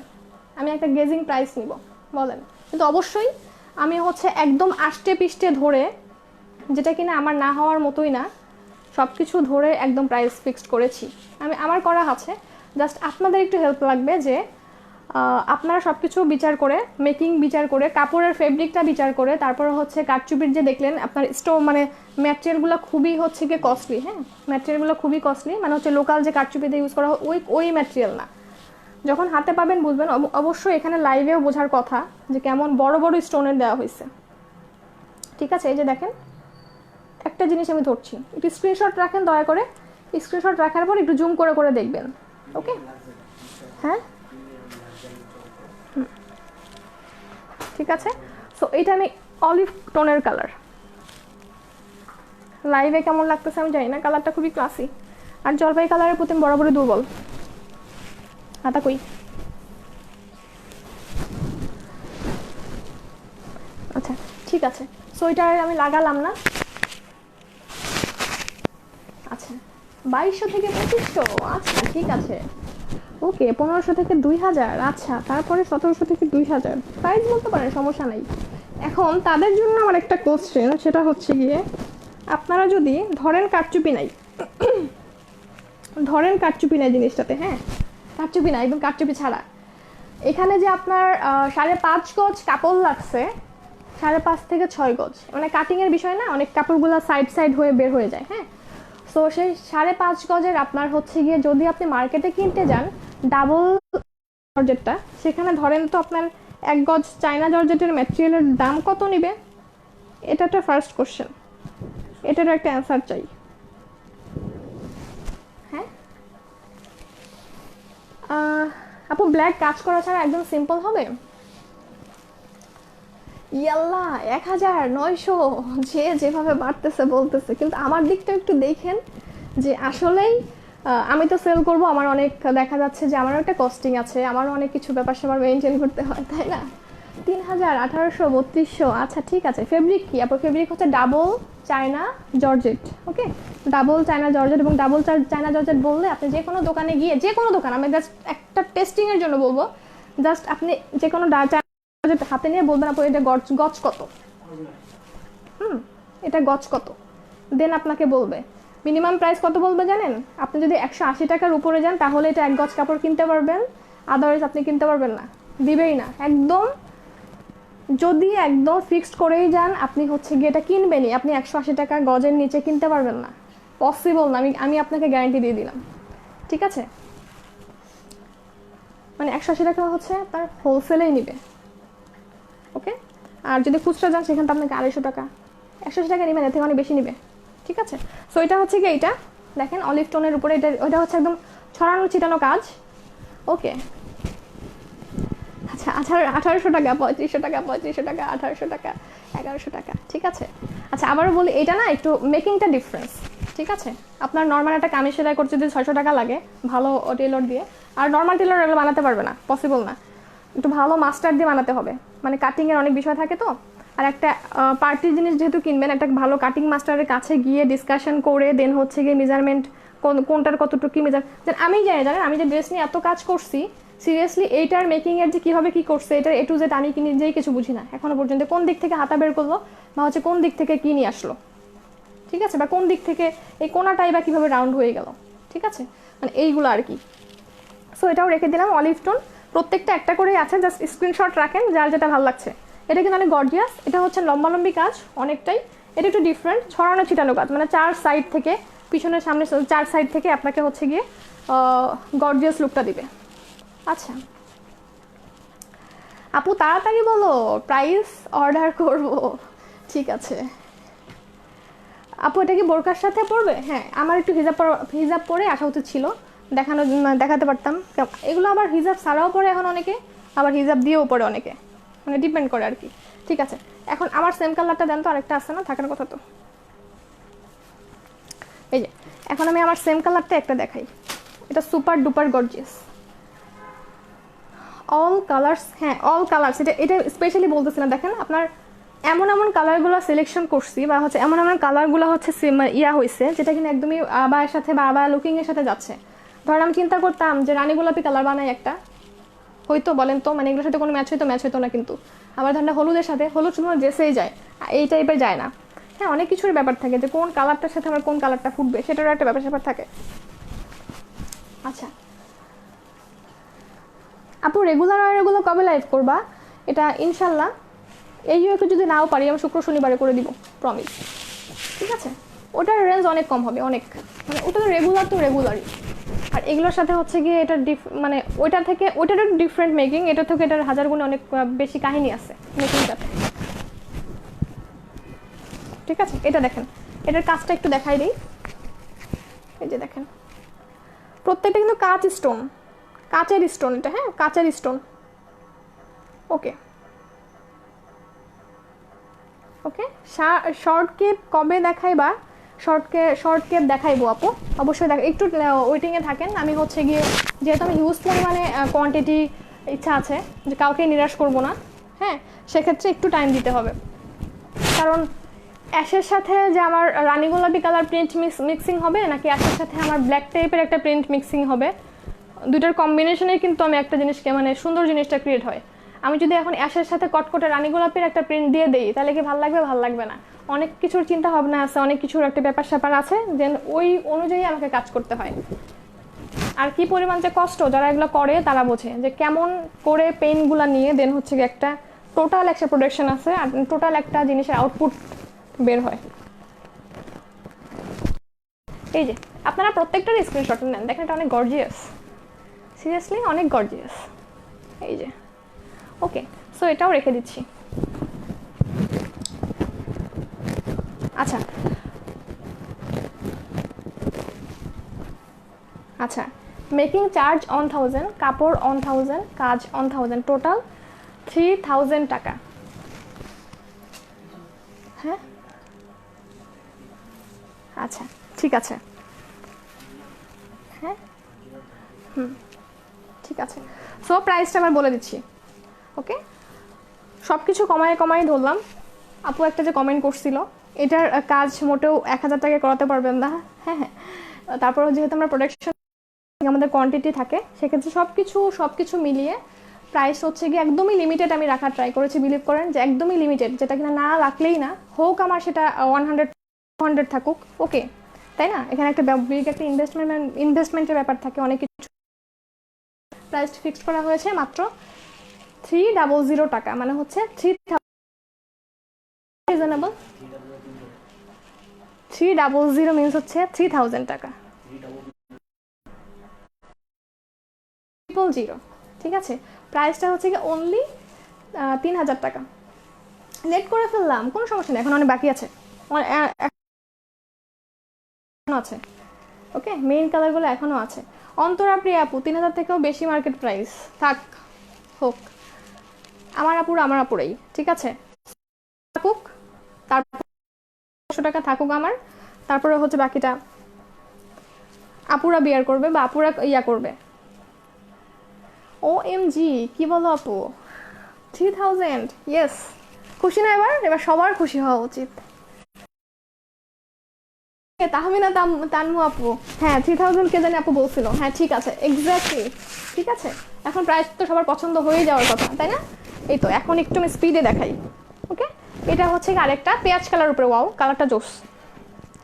আমি একটা গেজিং প্রাইস নিব, বলেন। কিন্তু অবশ্যই আমি হচ্ছে একদম আষ্টে পিষ্টে ধরে, যেটা কিনা আমার না হওয়ার মতোই না, সব কিছু ধরে একদম প্রাইস ফিক্সড করেছি, আমি আমার করা আছে। জাস্ট আপনাদের একটু হেল্প লাগবে যে আপনারা সব কিছু বিচার করে, মেকিং বিচার করে, কাপড়ের ফেব্রিকটা বিচার করে, তারপরে হচ্ছে কারচুপির যে দেখলেন আপনার মানে ম্যাটেরিয়ালগুলো খুবই হচ্ছে গিয়ে কস্টলি, হ্যাঁ ম্যাটেরিয়ালগুলো খুবই কস্টলি, মানে হচ্ছে লোকাল যে কারচুপিতে ইউজ করা হয় ওই ম্যাটেরিয়াল না। যখন হাতে পাবেন বুঝবেন। অবশ্যই এখানে লাইভেও বোঝার কথা যে কেমন বড় বড় স্টোনের দেওয়া হয়েছে, ঠিক আছে। এই যে দেখেন, একটা জিনিস আমি ধরছি, একটু স্ক্রিনশট রাখেন দয়া করে, স্ক্রিনশট রাখার পর একটু জুম করে করে দেখবেন, ওকে। হ্যাঁ ঠিক আছে। সো এটা আমি অলিভ টোনের কালার, লাইভে কেমন লাগতেছে আমি জানি না, কালারটা খুবই ক্লাসি। আর জলপাই কালারের প্রতি বরাবরই দুর্বল। হাতা কই, আচ্ছা ঠিক আছে। সো এটা আমি লাগালাম না, আচ্ছা 2200 থেকে 2500, আচ্ছা ঠিক আছে, ওকে 1500 থেকে 2000, আচ্ছা তারপরে 1700 থেকে 2000, প্রাইস বলতে পারেন, সমস্যা নাই। এখন তাদের জন্য আমার একটা কোশ্চেন, সেটা হচ্ছে গিয়ে আপনারা যদি ধরেন কারচুপি নাই, ধরেন কারচুপি নাই জিনিসটাতে, হ্যাঁ কারচুপি না, একদম কারচুপি ছাড়া, এখানে যে আপনার 5.5 গজ কাপড় লাগছে, 5.5 থেকে 6 গজ, মানে কাটিংয়ের বিষয় না, অনেক কাপড়গুলো সাইড সাইড হয়ে বের হয়ে যায়, হ্যাঁ। সো সেই 5.5 গজের আপনার হচ্ছে গিয়ে যদি আপনি মার্কেটে কিনতে যান ডাবল জর্জেটটা, সেখানে ধরেন তো আপনার 1 গজ চায়না জর্জেটের ম্যাটেরিয়ালের দাম কত নেবে? এটা একটা ফার্স্ট কোশ্চেন, এটারও একটা অ্যান্সার চাই, হ্যাঁ। আপু ব্ল্যাক কাজ করা ছাড়া একদম সিম্পল হবে? ইয়াল্লা 1900, যে যেভাবে বাড়তেছে বলতেছে, কিন্তু আমার দিকটা একটু দেখেন যে আসলেই আমি তো সেল করব, আমার অনেক দেখা যাচ্ছে যে আমারও একটা কস্টিং আছে, আমারও অনেক কিছু ব্যাপার স্যাপার মেনটেন করতে হয়, তাই না। 3000, 1800, 3200, আচ্ছা ঠিক আছে। ফেব্রিক কি আপনার? ফেব্রিক হচ্ছে ডাবল চায়না জর্জেট, ওকে। ডাবল চায়না জর্জেট, এবং ডাবল চায়না জর্জেট বললে আপনি যে কোনো দোকানে গিয়ে, যে কোনো দোকান, আমি জাস্ট একটা টেস্টিংয়ের জন্য বলবো, জাস্ট আপনি যে কোনো হাতে নিয়ে বলবেন আপু এটা গজ কত, এটা গজ কত, দেন আপনাকে বলবে মিনিমাম প্রাইস কত বলবে জানেন? আপনি যদি 180 টাকার উপরে যান তাহলে এটা 1 গজ কাপড় কিনতে পারবেন, আদারওয়াইজ আপনি কিনতে পারবেন না, দিবেই না একদম। যদি একদম ফিক্সড করেই যান আপনি হচ্ছে গিয়ে এটা কিনবেনই, আপনি 180 টাকা গজের নিচে কিনতে পারবেন না, পসিবল না, আমি আপনাকে গ্যারান্টি দিয়ে দিলাম, ঠিক আছে। মানে 180 টাকা হচ্ছে তার হোলসেলেই নিবে, ওকে। আর যদি খুচরা যান সেখানে তো আপনাকে 250 টাকা, 180 টাকা নেবেন, এর থেকে অনেক বেশি নিবে, ঠিক আছে। সো এটা হচ্ছে কি, এইটা দেখেন অলিভ টোনের উপরে, এটা ওটা হচ্ছে একদম ছড়ানো ছিটানো কাজ, ওকে। আচ্ছা 1800 টাকা, 3500 টাকা, 3500 টাকা, 1800 টাকা, 1100 টাকা, ঠিক আছে। আচ্ছা আবারও বলি, এটা না একটু মেকিংটা ডিফারেন্স, ঠিক আছে। আপনার নর্মাল একটা কামিজ সেলাই করতে যদি 600 টাকা লাগে ভালো টেলর দিয়ে, আর নর্মাল টেলর এগুলো বানাতে পারবে না, পসিবল না, একটু ভালো মাস্টার দিয়ে বানাতে হবে, মানে কাটিংয়ের অনেক বিষয় থাকে তো। আর একটা পার্টির জিনিস যেহেতু কিনবেন, একটা ভালো কাটিং মাস্টারের কাছে গিয়ে ডিসকাশন করে দেন হচ্ছে গিয়ে মেজারমেন্ট কোনটার কতটুকু মেজার, আমি জানেন আমি যে ড্রেস নিয়ে এত কাজ করছি, সিরিয়াসলি এইটার মেকিংয়ের যে কীভাবে কী করছে, এটার A to Z আমি কি নিজেই কিছু বুঝি না এখনো পর্যন্ত, কোন দিক থেকে হাতা বের করলো, বা হচ্ছে কোন দিক থেকে কী নিয়ে আসলো, ঠিক আছে, বা কোন দিক থেকে এই কোনাটাই বা কীভাবে রাউন্ড হয়ে গেল, ঠিক ঠিক আছে, মানে এইগুলো আর কি। সো এটাও রেখে দিলাম। অলিভ টোন প্রত্যেকটা একটা করেই আছে, জাস্ট স্ক্রিনশট রাখেন যার যেটা ভালো লাগছে। এটা কিন্তু অনেক গর্জিয়াস, এটা হচ্ছে লম্বালম্বি কাজ অনেকটাই, এটা একটু ডিফারেন্ট, ছড়ানো ছিটানো কাজ, মানে 4 সাইড থেকে, পিছনের সামনে 4 সাইড থেকে আপনাকে হচ্ছে গিয়ে গর্জিয়াস লুকটা দিবে। আচ্ছা আপু তাড়াতাড়ি বলো, প্রাইস অর্ডার করব। ঠিক আছে আপু, এটা কি বোরকার সাথে পরবে? হ্যাঁ, আমার একটু হিজাব পরে আসা উচিত ছিল, দেখাতে পারতাম। এগুলো আবার হিজাব ছাড়াও পরে এখন অনেকে, আবার হিজাব দিয়েও পরে অনেকে, মানে ডিপেন্ড করে আর কি। ঠিক আছে, এখন আমার সেম কালারটা দেন তো, আরেকটা আছে না থাকার কথা তো। এই যে এখন আমি আমার সেম কালারটা একটা দেখাই, এটা super duper gorgeous. All colours, হ্যাঁ অল কালার্স, এটা স্পেশালি বলতেছিলাম। দেখেন আপনার এমন এমন কালারগুলো সিলেকশন করছি, বা হচ্ছে এমন এমন কালারগুলো হচ্ছে ইয়া হয়েছে, যেটা কিনা একদমই আবায়ের সাথে বা আবায়া লুকিংয়ের সাথে যাচ্ছে। ধরেন আমি চিন্তা করতাম যে রানী গোলাপি কালার বানাই একটা, হয়তো বলেন তো, মানে এগুলোর সাথে কোনো ম্যাচ হতো না, কিন্তু আবার ধরেন হলুদের সাথে, হলুদ শুধু ড্রেসেই যায়, এই টাইপের যায় না। হ্যাঁ, অনেক কিছুর ব্যাপার থাকে, যে কোন কালারটার সাথে আমার কোন কালারটা ফুটবে, সেটারও একটা ব্যাপার থাকে। আচ্ছা আপু, রেগুলার কবে লাইভ করবা? এটা ইনশাল্লাহ এই উইকে যদি নাও পারি, আমি শুক্র শনিবারে করে দিব, প্রমিস। ঠিক আছে, ওটার রেঞ্জ অনেক কম হবে, অনেক, মানে ওটা তো রেগুলারই। আর এগুলোর সাথে হচ্ছে গিয়ে এটা মানে ওইটার একটু ডিফারেন্ট মেকিং, এটা থেকে এটার 1000 গুণে অনেক বেশি কাহিনী আছে মেকিংটাতে। ঠিক আছে, এটা দেখেন, এটার কাজটা একটু দেখাই দিই। এই যে দেখেন, প্রত্যেকটা কিন্তু কাচের স্টোন এটা, হ্যাঁ কাচের স্টোন। ওকে ওকে, শর্ট কেপ কবে দেখাইবা? শর্ট কেপ দেখাইবো আপু, অবশ্যই একটু ওয়েটিংয়ে থাকেন। আমি হচ্ছে গিয়ে, যেহেতু আমি হিউজ পরিমাণে কোয়ান্টিটি ইচ্ছা আছে, যে কাউকে নিরাশ করব না, হ্যাঁ সেক্ষেত্রে একটু টাইম দিতে হবে। কারণ অ্যাশের সাথে যে আমার রানী গোলাপি কালার প্রিন্ট মিক্সিং হবে, নাকি অ্যাশের সাথে আমার ব্ল্যাক টাইপের একটা প্রিন্ট মিক্সিং হবে, দুটার কম্বিনেশনে কিন্তু আমি একটা জিনিসকে, মানে সুন্দর জিনিসটা ক্রিয়েট হয়। আমি যদি এখন অ্যাশের সাথে কটকটে রানী গোলাপের একটা প্রিন্ট দিয়ে দেই, তাহলে কি ভালো লাগবে না। অনেক কিছুর চিন্তা ভাবনা আছে, অনেক কিছুর একটা ব্যাপার স্যাপার আছে, যে ওই অনুযায়ী আমাকে কাজ করতে হয়। আর কি পরিমাণ যে কষ্ট, যারা এগুলো করে তারা বোঝে, যে কেমন করে পেইনগুলো নিয়ে দেন হচ্ছে একটা টোটাল একটা প্রোডাকশন আছে, আর টোটাল একটা জিনিসের আউটপুট বের হয়। এই যে আপনারা প্রত্যেকটার স্ক্রিনশট নেন, দেখেন এটা অনেক গর্জিয়াস, সিরিয়াসলি অনেক গর্জিয়াস। এই যে ওকে, সো এটাও রেখে দিচ্ছি। আচ্ছা মেকিং চার্জ অন 1000, কাপড় অন 1000, কাজ অন 1000, টোটাল 3000 টাকা। হ্যাঁ আচ্ছা ঠিক আছে, হ্যাঁ ঠিক আছে। সো প্রাইসটা আবার বলে দিচ্ছি। ওকে, সব কিছু কমায় ধরলাম। আপু একটা যে কমেন্ট করছিল, এটার কাজ মোটেও 1000 টাকায় করাতে পারবেন না। হ্যাঁ হ্যাঁ, তারপর যেহেতু আমরা প্রোডাকশন আমাদের কোয়ান্টিটি থাকে, সেক্ষেত্রে সব কিছু মিলিয়ে প্রাইস হচ্ছে গিয়ে একদমই লিমিটেড আমি রাখার ট্রাই করেছি। বিলিভ করেন যে একদমই লিমিটেড, যেটা কিনা না রাখলেই না, হোক আমার সেটা 100 থাকুক, ওকে তাই না। এখানে একটা বিগ একটা ইনভেস্টমেন্টের ব্যাপার থাকে, অনেক কিছু। প্রাইস ফিক্সড করা হয়েছে মাত্র 300 টাকা, মানে হচ্ছে 3000 রিজনেবল। 300 মিনস হচ্ছে 3000 টাকা, 000, ঠিক আছে। প্রাইসটা হচ্ছে কি অনলি 3000 টাকা। লেট করে ফেললাম, কোনো সমস্যা নেই, এখন অনেক বাকি আছে, আছে। ওকে, মেইন কালারগুলো এখনো আছে। অন্তরা প্রিয়া আপু 3000 থেকেও বেশি মার্কেট প্রাইস, থাক হোক, আমার আপুরাই, ঠিক আছে থাকুক, তারপর 100 টাকা থাকুক আমার, তারপরে হচ্ছে বাকিটা আপুরা বিয়ার করবে বা আপুরা ইয়া করবে। OMG কি বলো আপু, 3000, ইয়েস। খুশি না? এবার সবার খুশি হওয়া উচিত। তাহমিনা তানমু আপু, হ্যাঁ 3000 কে জানি আপু বলছিল, হ্যাঁ ঠিক আছে, এক্স্যাক্টলি ঠিক আছে। এখন প্রাইস তো সবার পছন্দ হয়ে যাওয়ার কথা, তাই না? এই তো এখন একটু আমি স্পিডে দেখাই। ওকে, এটা হচ্ছে আরেকটা পেঁয়াজ কালার উপরে, ওয়াও কালারটা জোস,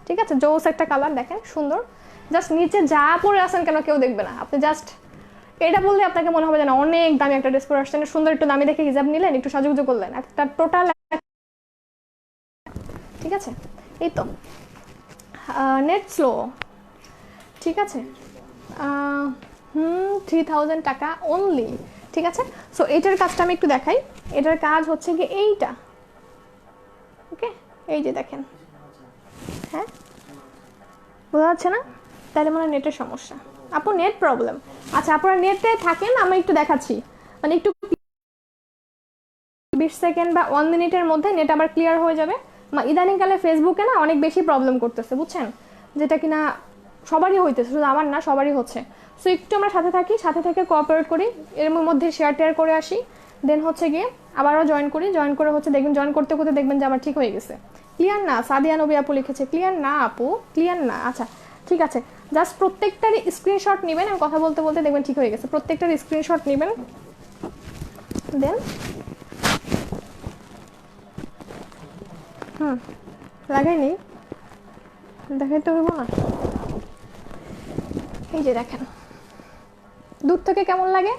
ঠিক আছে, জোস একটা কালার, দেখেন সুন্দর। জাস্ট নিচে যা পরে আসেন কেন কেউ দেখবে না, আপনি জাস্ট এটা বললে আপনাকে মনে হবে যে না অনেক দামি একটা ড্রেস পরে আসছেন, সুন্দর একটু দামি দেখে হিজাব নিলেন, একটু সাজুগুজু করলেন, একটা টোটাল। ঠিক আছে, এই তো নেট স্লো। ঠিক আছে, 3000 টাকা অনলি। ঠিক আছে, সো এটার কাজটা আমি একটু দেখাই। এটার কাজ হচ্ছে কি এইটা, ওকে, এই যে দেখেন, হ্যাঁ বোঝা যাচ্ছে না? তাহলে মনে হয় নেটের সমস্যা, আপু নেট প্রবলেম। আচ্ছা আপনারা নেটে থাকেন, আমি একটু দেখাচ্ছি, মানে একটু 20 সেকেন্ড বা 1 মিনিটের মধ্যে নেট আবার ক্লিয়ার হয়ে যাবে। ইদানিংকালে ফেসবুকে না অনেক বেশি প্রবলেম করতেছে, বুঝছেন, যেটা কিনা সবারই হইতেছে, শুধু আমার না, সবারই হচ্ছে। সো একটু আমরা সাথে থাকি, সাথে থেকে কোঅপারেট করি, এর মধ্যে শেয়ার টেয়ার করে আসি, দেন হচ্ছে গিয়ে আবারও জয়েন করি, জয়েন করে হচ্ছে দেখবেন, জয়েন করতে করতে দেখবেন যে আমার ঠিক হয়ে গেছে। ক্লিয়ার না? সাদিয়া নবী আপু লিখেছে ক্লিয়ার না আপু, ক্লিয়ার না। আচ্ছা ঠিক আছে, জাস্ট প্রত্যেকটারই স্ক্রিনশট নেবেন, আমি কথা বলতে বলতে দেখবেন ঠিক হয়ে গেছে, প্রত্যেকটার স্ক্রিনশট নেবেন, দেন লাগাইনি, দেখাইতে হইব না। এই যে দেখেন, দূর থেকে কেমন লাগে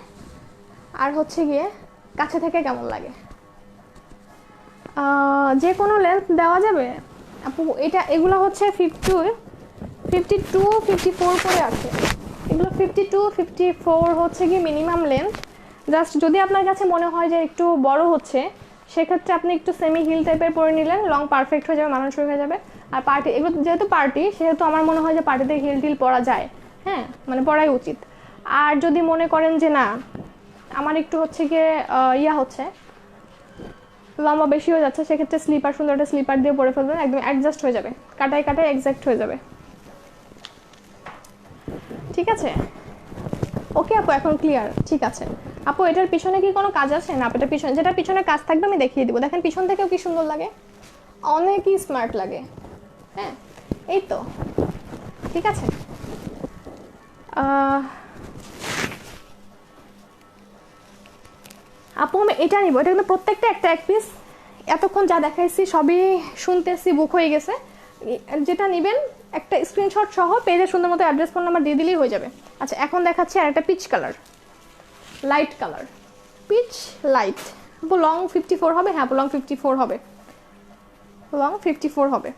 আর হচ্ছে গিয়ে কাছে থেকে কেমন লাগে, যে কোনো লেন্থ দেওয়া যাবে আপু। এটা এগুলো হচ্ছে 52, 54 করে আছে, এগুলো 52, 54 হচ্ছে কি মিনিমাম লেন্থ। জাস্ট যদি আপনার কাছে মনে হয় যে একটু বড় হচ্ছে, সেক্ষেত্রে আপনি একটু সেমি হিল টাইপের পরে নিলেন, লং পারফেক্ট হয়ে যাবে, মানানসই হয়ে যাবে। আর পার্টি, এগুলো যেহেতু পার্টি, সেহেতু আমার মনে হয় যে পার্টিতে হিল টিল পরা যায়, হ্যাঁ মানে পরাই উচিত। আর যদি মনে করেন যে না আমার একটু হচ্ছে গিয়ে ইয়া হচ্ছে, লম্বা বেশি হয়ে যাচ্ছে, সেক্ষেত্রে স্লিপার, সুন্দর একটা স্লিপার দিয়ে পরে ফেলবেন, একদম অ্যাডজাস্ট হয়ে যাবে, কাটায় কাটায় এক্সাক্ট হয়ে যাবে। ঠিক আছে, ওকে আপু এখন ক্লিয়ার? ঠিক আছে আপু, এটার পিছনে কি কোনো কাজ আছে না? এটার পিছনে, যেটা পিছনে কাজ থাকবে আমি দেখিয়ে দিব, দেখেন পিছন থেকেও কি সুন্দর লাগে, অনেকই স্মার্ট লাগে। হ্যাঁ এই তো, ঠিক আছে। আপু আমি এটা নিব, এটা কিন্তু প্রত্যেকটা একটা এক পিস, এতক্ষণ যা দেখাইছি সবই শুনতেছি, বুক হয়ে গেছে। যেটা নেবেন একটা স্ক্রিনশট সহ পেজে সুন্দর মতো অ্যাড্রেস, ফোন নাম্বার দিয়ে দিলেই হয়ে যাবে। আচ্ছা এখন দেখাচ্ছি আর একটা peach colour, light colour, peach light. আপু লং 54 হবে? হ্যাঁ আপু লং 54 হবে, লং 54 হবে।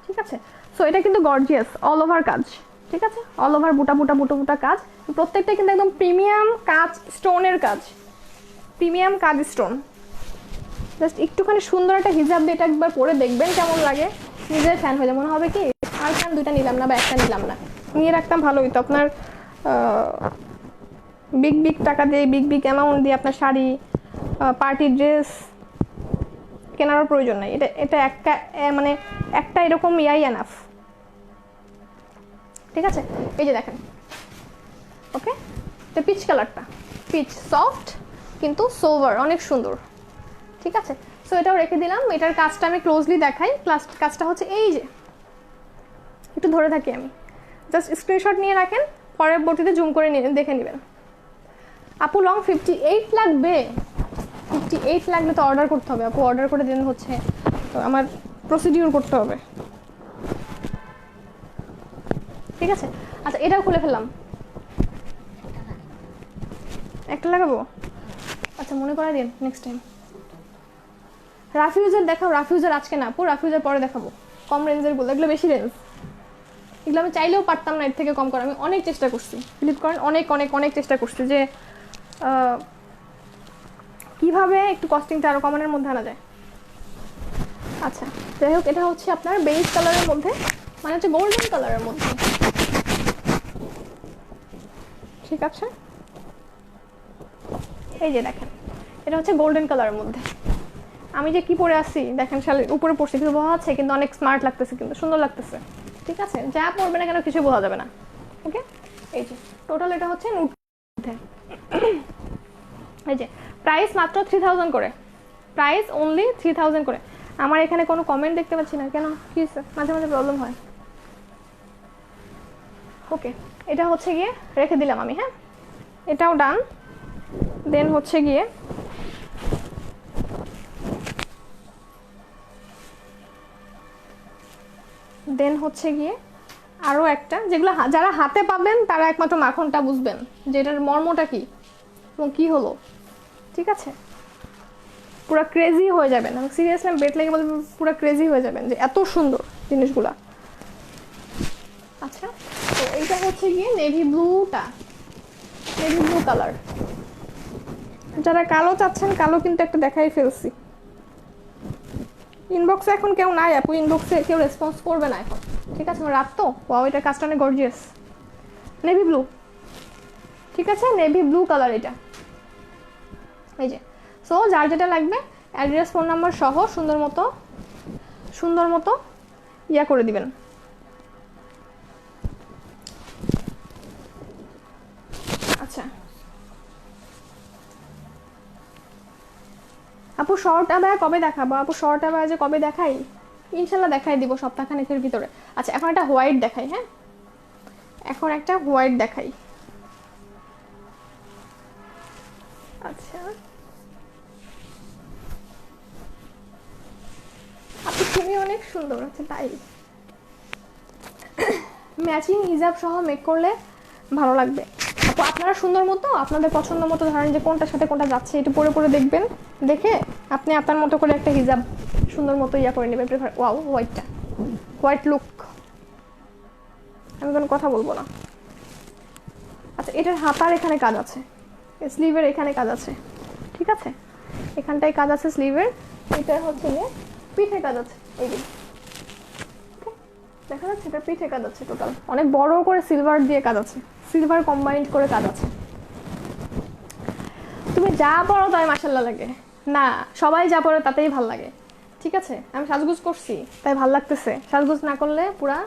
ঠিক আছে, সো এটা কিন্তু গর্জিয়াস, অল ওভার কাজ। ঠিক আছে, অল ওভার বুটা বুটা বুটো বুটা কাজ, প্রত্যেকটা কিন্তু একদম প্রিমিয়াম কাজ, স্টোনের কাজ, প্রিমিয়াম কাজ স্টোন। জাস্ট একটুখানি সুন্দর একটা হিজাব দিয়ে এটা একবার পরে দেখবেন কেমন লাগে, নিজের ফ্যান হয়ে যায়, মনে হবে কি আর কেন দুইটা নিলাম না বা একটা নিলাম না, নিয়ে রাখতাম ভালো হইতো। আপনার বিগ বিগ টাকা দিয়ে, বিগ বিগ অ্যামাউন্ট দিয়ে আপনার শাড়ি, পার্টি ড্রেস কেনারও প্রয়োজন নাই, এটা এটা একটা মানে একটা এরকম ইয়াই এনাফ। ঠিক আছে, এই যে দেখেন, ওকে, এটা পিচ কালারটা, পিচ সফট কিন্তু সোভার, অনেক সুন্দর। ঠিক আছে, সো এটাও রেখে দিলাম। এটার কাজটা আমি ক্লোজলি দেখাই, কাজটা হচ্ছে এই যে, একটু ধরে থাকি আমি, জাস্ট স্ক্রিনশট নিয়ে রাখেন, পরের বটিতে জুম করে দেখে নেবেন। আপু লং 58 লাগবে? 58 লাগলে তো অর্ডার করতে হবে আপু, অর্ডার করে দিন, হচ্ছে তো আমার প্রসিডিউর করতে হবে। ঠিক আছে, আচ্ছা এটাও খুলে ফেললাম, একটা লাগাবো, আচ্ছা মনে করে দিন নেক্সট টাইম। রাফিউজার দেখাও, রাফিউজার আজকে না আপু, রাফিউজার পরে দেখাবো, কম রেঞ্জের গুলো, এগুলো বেশি রেঞ্জ, এগুলো আমি চাইলেও পারতাম না এর থেকে কম করা, আমি অনেক চেষ্টা করছি, বিলিভ করেন অনেক অনেক অনেক চেষ্টা করছি যে কিভাবে একটু কস্টিংটা আরো কমানোর মধ্যে আনা যায়। আচ্ছা যাই হোক, এটা হচ্ছে আপনার বেজ কালারের মধ্যে, মানে হচ্ছে গোল্ডেন কালারের মধ্যে। ঠিক আছে, এই যে দেখেন, এটা হচ্ছে গোল্ডেন কালারের মধ্যে। আমি যে কি পরে আসছি দেখেন, শালের উপরে পড়ছে কিছু বোঝা যাচ্ছে, কিন্তু অনেক স্মার্ট লাগতেছে, কিন্তু সুন্দর লাগতেছে। ঠিক আছে, যা পরবে না কেন কিছু বোঝা যাবে না। ওকে, এই যে টোটাল এটা হচ্ছে নুট, এই যে প্রাইস মাত্র 3000 করে, প্রাইস অনলি 3000 করে। আমার এখানে কোনো কমেন্ট দেখতে পাচ্ছি না কেন, কি মাঝে মাঝে প্রবলেম হয়। ওকে, এটা হচ্ছে গিয়ে রেখে দিলাম আমি, হ্যাঁ এটাও ডান। দেন হচ্ছে গিয়ে দেন হচ্ছে গিয়ে আরও একটা, যেগুলো যারা হাতে পাবেন তারা একমাত্র মাখনটা বুঝবেন যে এটার মর্মটা কি এবং কী হলো। ঠিক আছে, পুরো ক্রেজি হয়ে যাবেন, আমি সিরিয়াসলি বেট লেগে বলতে পুরো ক্রেজি হয়ে যাবেন যে এত সুন্দর জিনিসগুলা। আচ্ছা, তো এইটা হচ্ছে গিয়ে নেভি ব্লুটা, নেভি ব্লু কালার। যারা কালো চাচ্ছেন, কালো কিন্তু একটা দেখাই ফেলছি। ইনবক্সে এখন কেউ নাই আপু, ইনবক্সে কেউ রেসপন্স করবে না এখন। ঠিক আছে, রাত তো, ওয়াও এটা কাজটা অনেক গর্জিয়াস। নেভি ব্লু, ঠিক আছে, নেভি ব্লু কালার এটা। এই যে, সো যার যেটা লাগবে অ্যাড্রেস ফোন নাম্বার সহ সুন্দর মতো ইয়া করে দিবেন। আচ্ছা আপু, শর্ট আবায়া কবে দেখাবো? আপু শর্ট আবায়া যে কবে দেখাই, ইনশাল্লাহ দেখাই দিব সপ্তাহখানেকের ভিতরে। আচ্ছা, এখন একটা হোয়াইট দেখাই। হ্যাঁ, এখন একটা হোয়াইট দেখাই। আচ্ছা আপু, তুমি অনেক সুন্দর। আচ্ছা তাই, ম্যাচিং হিজাব সহ মেক করলে ভালো লাগবে আপু। আপনারা সুন্দর মতো আপনাদের পছন্দ মতো ধরেন যে কোনটার সাথে কোনটা যাচ্ছে, একটু পরে পরে দেখবেন, দেখে আপনি আপনার মতো করে একটা হিজাব সুন্দর মতো ইয়া করে নেবেন। প্রেফার ওয়াও, হোয়াইটটা, হোয়াইট লুক। আমি কোনো কথা বলবো না। আচ্ছা, এটার হাতার এখানে কাজ আছে, স্লিভের এখানে কাজ আছে। ঠিক আছে, এখানটায় কাজ আছে স্লিভের। এটা হচ্ছে গিয়ে পিঠে কাজ আছে, এই যে দেখা যাচ্ছে, এটা পিঠে কাজ আছে। টোটাল অনেক বড় করে সিলভার দিয়ে কাজ আছে, সিলভার কম্বাইন্ড করে কাজ আছে। তুমি যা পড়ো তাই মাশাল্লাহ লাগে না, সবাই যা পড়ে তাতেই ভাল লাগে। ঠিক আছে, আমি সাজগুজ করছি তাই ভাল লাগতেছে, সাজগুজ না করলে পুরা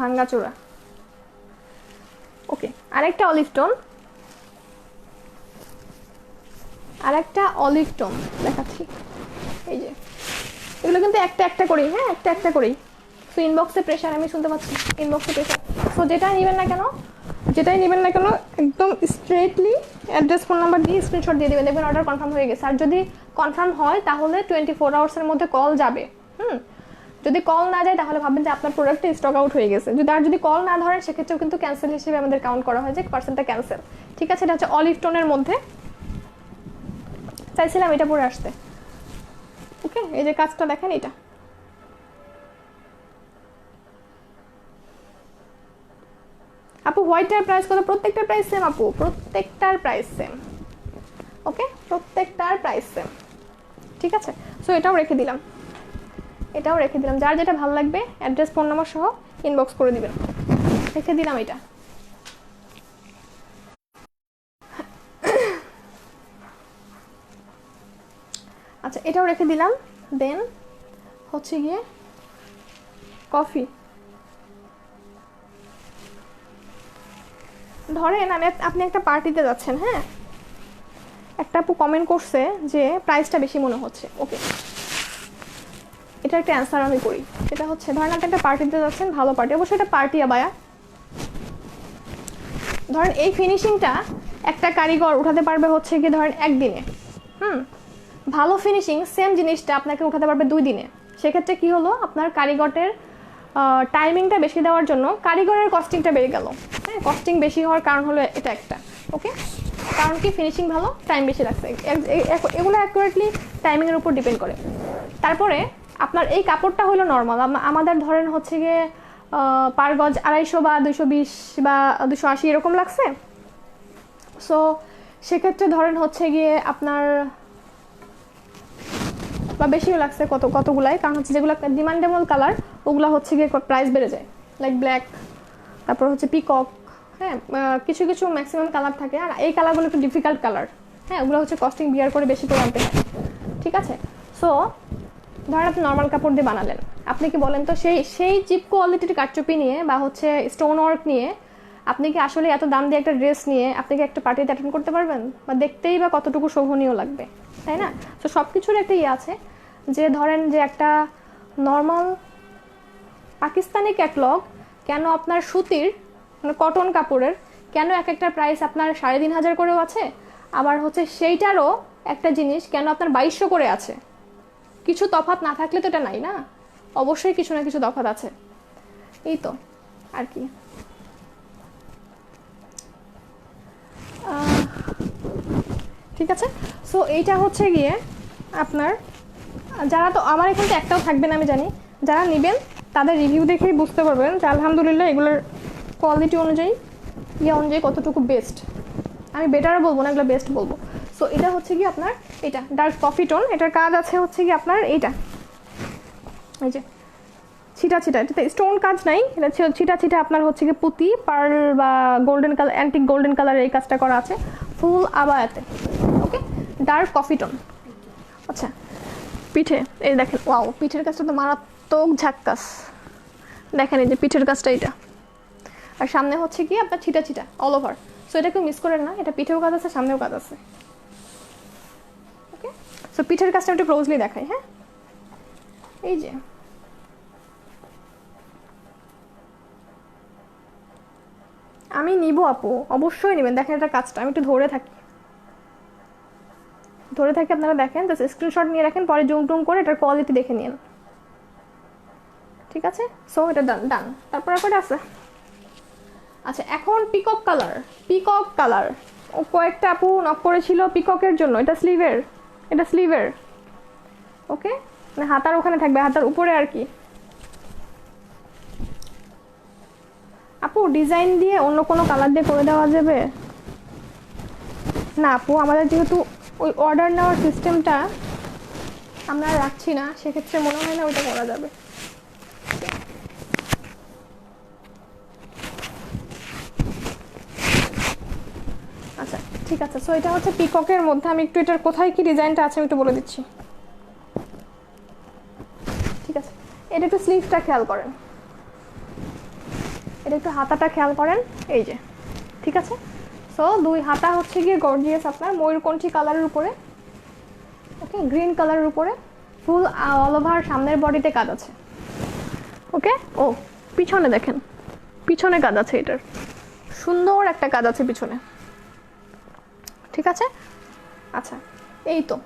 ভাঙ্গা চূড়া। ওকে, আরেকটা অলিভ টোন, আরেকটা অলিভ টোন দেখাচ্ছি। এই যে এগুলো কিন্তু একটা একটা করেই, হ্যাঁ একটা একটা করেই। সো ইনবক্সে প্রেশার, আমি শুনতে পাচ্ছি ইনবক্সে প্রেশার। সো যেটাই নেবেন না কেন, যেটাই নেবেন না কেন, একদম স্ট্রেটলি অ্যাড্রেস ফোন নাম্বার দিয়ে স্ক্রিনশট দিয়ে দেবেন, দেখবেন অর্ডার কনফার্ম হয়ে গেছে। আর যদি কনফার্ম হয় তাহলে 24 আওয়ার্সের মধ্যে কল যাবে। যদি কল না যায় তাহলে ভাববেন যে আপনার প্রোডাক্টটা স্টক আউট হয়ে গেছে। যদি কল না ধরেন সেক্ষেত্রেও কিন্তু ক্যান্সেল হিসেবে আমাদের কাউন্ট করা হয়, যে পার্সেন্টটা ক্যান্সেল। ঠিক আছে, এটা হচ্ছে অলিভ টোনের মধ্যে, চাইছিলাম এটা পরে আসতে। ওকে, এই যে কাজটা দেখেন, এটা আপু হোয়াইটটার প্রাইস কত? প্রত্যেকটার প্রাইস সেম আপু, প্রত্যেকটার প্রাইস সেম। ওকে, প্রত্যেকটার প্রাইস সেম। ঠিক আছে, সো এটাও রেখে দিলাম, এটাও রেখে দিলাম। যার যেটা ভালো লাগবে অ্যাড্রেস ফোন নাম্বার সহ ইনবক্স করে দিবেন। রেখে দিলাম এটা। আচ্ছা, এটাও রেখে দিলাম। দেন হচ্ছে গিয়ে কফি। ধরেন আপনি একটা পার্টিতে যাচ্ছেন, হ্যাঁ, একটা আপু কমেন্ট করছে যে প্রাইসটা বেশি মনে হচ্ছে। ওকে, এটা একটা অ্যান্সার আমি করি। এটা হচ্ছে, ধরেন আপনি একটা পার্টিতে যাচ্ছেন, ভালো পার্টি, অবশ্যই এটা পার্টি আবায়া। ধরেন এই ফিনিশিংটা একটা কারিগর উঠাতে পারবে হচ্ছে গিয়ে ধরেন একদিনে। ভালো ফিনিশিং সেম জিনিসটা আপনাকে উঠাতে পারবে 2 দিনে। সেক্ষেত্রে কি হলো, আপনার কারিগরের টাইমিংটা বেশি দেওয়ার জন্য কারিগরের কস্টিংটা বেড়ে গেল। হ্যাঁ, কস্টিং বেশি হওয়ার কারণ হলো এটা একটা। ওকে, কারণ কি, ফিনিশিং ভালো, টাইম বেশি লাগছে, এগুলো অ্যাকুরেটলি টাইমিংয়ের উপর ডিপেন্ড করে। তারপরে আপনার এই কাপড়টা হলো নর্মাল, আমাদের ধরেন হচ্ছে গিয়ে পার গজ 250 বা 220 বা 280 এরকম লাগছে। সো সেক্ষেত্রে ধরেন হচ্ছে গিয়ে আপনার বা বেশিও লাগছে কতগুলাই, কারণ হচ্ছে যেগুলো ডিমান্ডেবল কালার ওগুলো হচ্ছে গিয়ে প্রাইস বেড়ে যায়, লাইক ব্ল্যাক, তারপর হচ্ছে পিকক। হ্যাঁ, কিছু কিছু ম্যাক্সিমাম কালার থাকে, আর এই কালারগুলো একটু ডিফিকাল্ট কালার। হ্যাঁ, ওগুলো হচ্ছে কস্টিং বিয়ার করে বেশি করে আনতে হয়। ঠিক আছে, সো ধরেন আপনি নর্মাল কাপড় দিয়ে বানালেন, আপনি কি বলেন তো সেই চিপ কোয়ালিটির কারচুপি নিয়ে বা হচ্ছে স্টোন ওয়ার্ক নিয়ে আপনি কি আসলে এত দাম দিয়ে একটা ড্রেস নিয়ে আপনি কি একটা পার্টিতে অ্যাটেন্ড করতে পারবেন? বা দেখতেই বা কতটুকু শোভনীয় লাগবে, তাই না? তো সব কিছুর একটা ইয়ে আছে, যে ধরেন যে একটা নর্মাল পাকিস্তানি ক্যাটলগ কেন আপনার সুতির মানে কটন কাপড়ের কেন এক একটা প্রাইস আপনার 3500 করেও আছে, আবার হচ্ছে সেইটারও একটা জিনিস কেন আপনার 2200 করে আছে। কিছু তফাৎ না থাকলে তো এটা নাই না। অবশ্যই কিছু না কিছু তফাৎ আছে, এই তো আর কি। ঠিক আছে, সো এইটা হচ্ছে গিয়ে আপনার, যারা তো আমার এখান থেকে একটাও থাকবে না আমি জানি, যারা নেবেন তাদের রিভিউ দেখেই বুঝতে পারবেন যে আলহামদুলিল্লাহ এগুলোর কোয়ালিটি অনুযায়ী অনুযায়ী কতটুকু বেস্ট। আমি বেটারও বলবো না, এগুলো বেস্ট বলবো। সো এটা হচ্ছে কি আপনার এটা ডার্ক কফি টোন, এটার কাজ আছে হচ্ছে কি আপনার এইটা, এই যে ছিটা ছিটা, এটাতে স্টোন কাজ নাই, এটা ছিটা ছিটা আপনার হচ্ছে কি পুঁতি পার্ল বা গোল্ডেন কালার, অ্যান্টিক গোল্ডেন কালারের এই কাজটা করা আছে ফুল আবায়াতে। ওকে, ডার্ক কফি টোন। আচ্ছা, পিঠে এই দেখেন, ওয়াও, পিঠের কাজটা তো মারাত্মক ঝাক্কাস। দেখেন এই যে পিঠের কাজটা এটা, আর সামনে হচ্ছে কি আপনার ছিটা ছিটা অল ওভার। সো এটা কেউ মিস করেন না, এটা পিঠেও কাজ আছে, সামনেও কাজ আছে। ওকে, সো পিঠের কাজটা একটু ক্লোজলি দেখাই। হ্যাঁ, এই যে আমি নিব আপু, অবশ্যই নেবেন। দেখেন এটা কাজটা, আমি একটু ধরে থাকি আপনারা দেখেন, জাস্ট স্ক্রিনশট নিয়ে রাখেন, পরে জুম টুম করে এটার কোয়ালিটি দেখে নিন। ঠিক আছে, সো এটা ডান ডান। তারপর একটা আছে, আচ্ছা এখন পিকক কালার ও কয়েকটা আপু নক করেছিল পিককের জন্য। এটা স্লিভের ওকে, মানে হাতার ওখানে থাকবে, হাতার উপরে আর কি। আপু ডিজাইন দিয়ে অন্য কোনো কালার দিয়ে করে দেওয়া যাবে না আপু? আমাদের যেহেতু ওই অর্ডার নেওয়ার সিস্টেমটা আমরা রাখছি না, সেক্ষেত্রে মনে হয় না ওইটা করা যাবে। আচ্ছা ঠিক আছে, সো এটা হচ্ছে পিককের মধ্যে। আমি একটু এটার কোথায় কি ডিজাইনটা আছে আমি একটু বলে দিচ্ছি। ঠিক আছে, এটা একটু স্লিভটা খেয়াল করেন, এটা একটু হাতাটা খেয়াল করেন, এই যে। ঠিক আছে, সো দুই হাতা হচ্ছে গিয়ে গর্জিয়াস আপনার ময়ূরকণ্ঠী কালারের উপরে, ওকে, গ্রিন কালারের উপরে ফুল অল ওভার সামনের বডিতে কাজ আছে। ওকে, ও পিছনে দেখেন, পিছনে কাজ আছে, এটার সুন্দর একটা কাজ আছে পিছনে। ঠিক আছে, আচ্ছা এই তো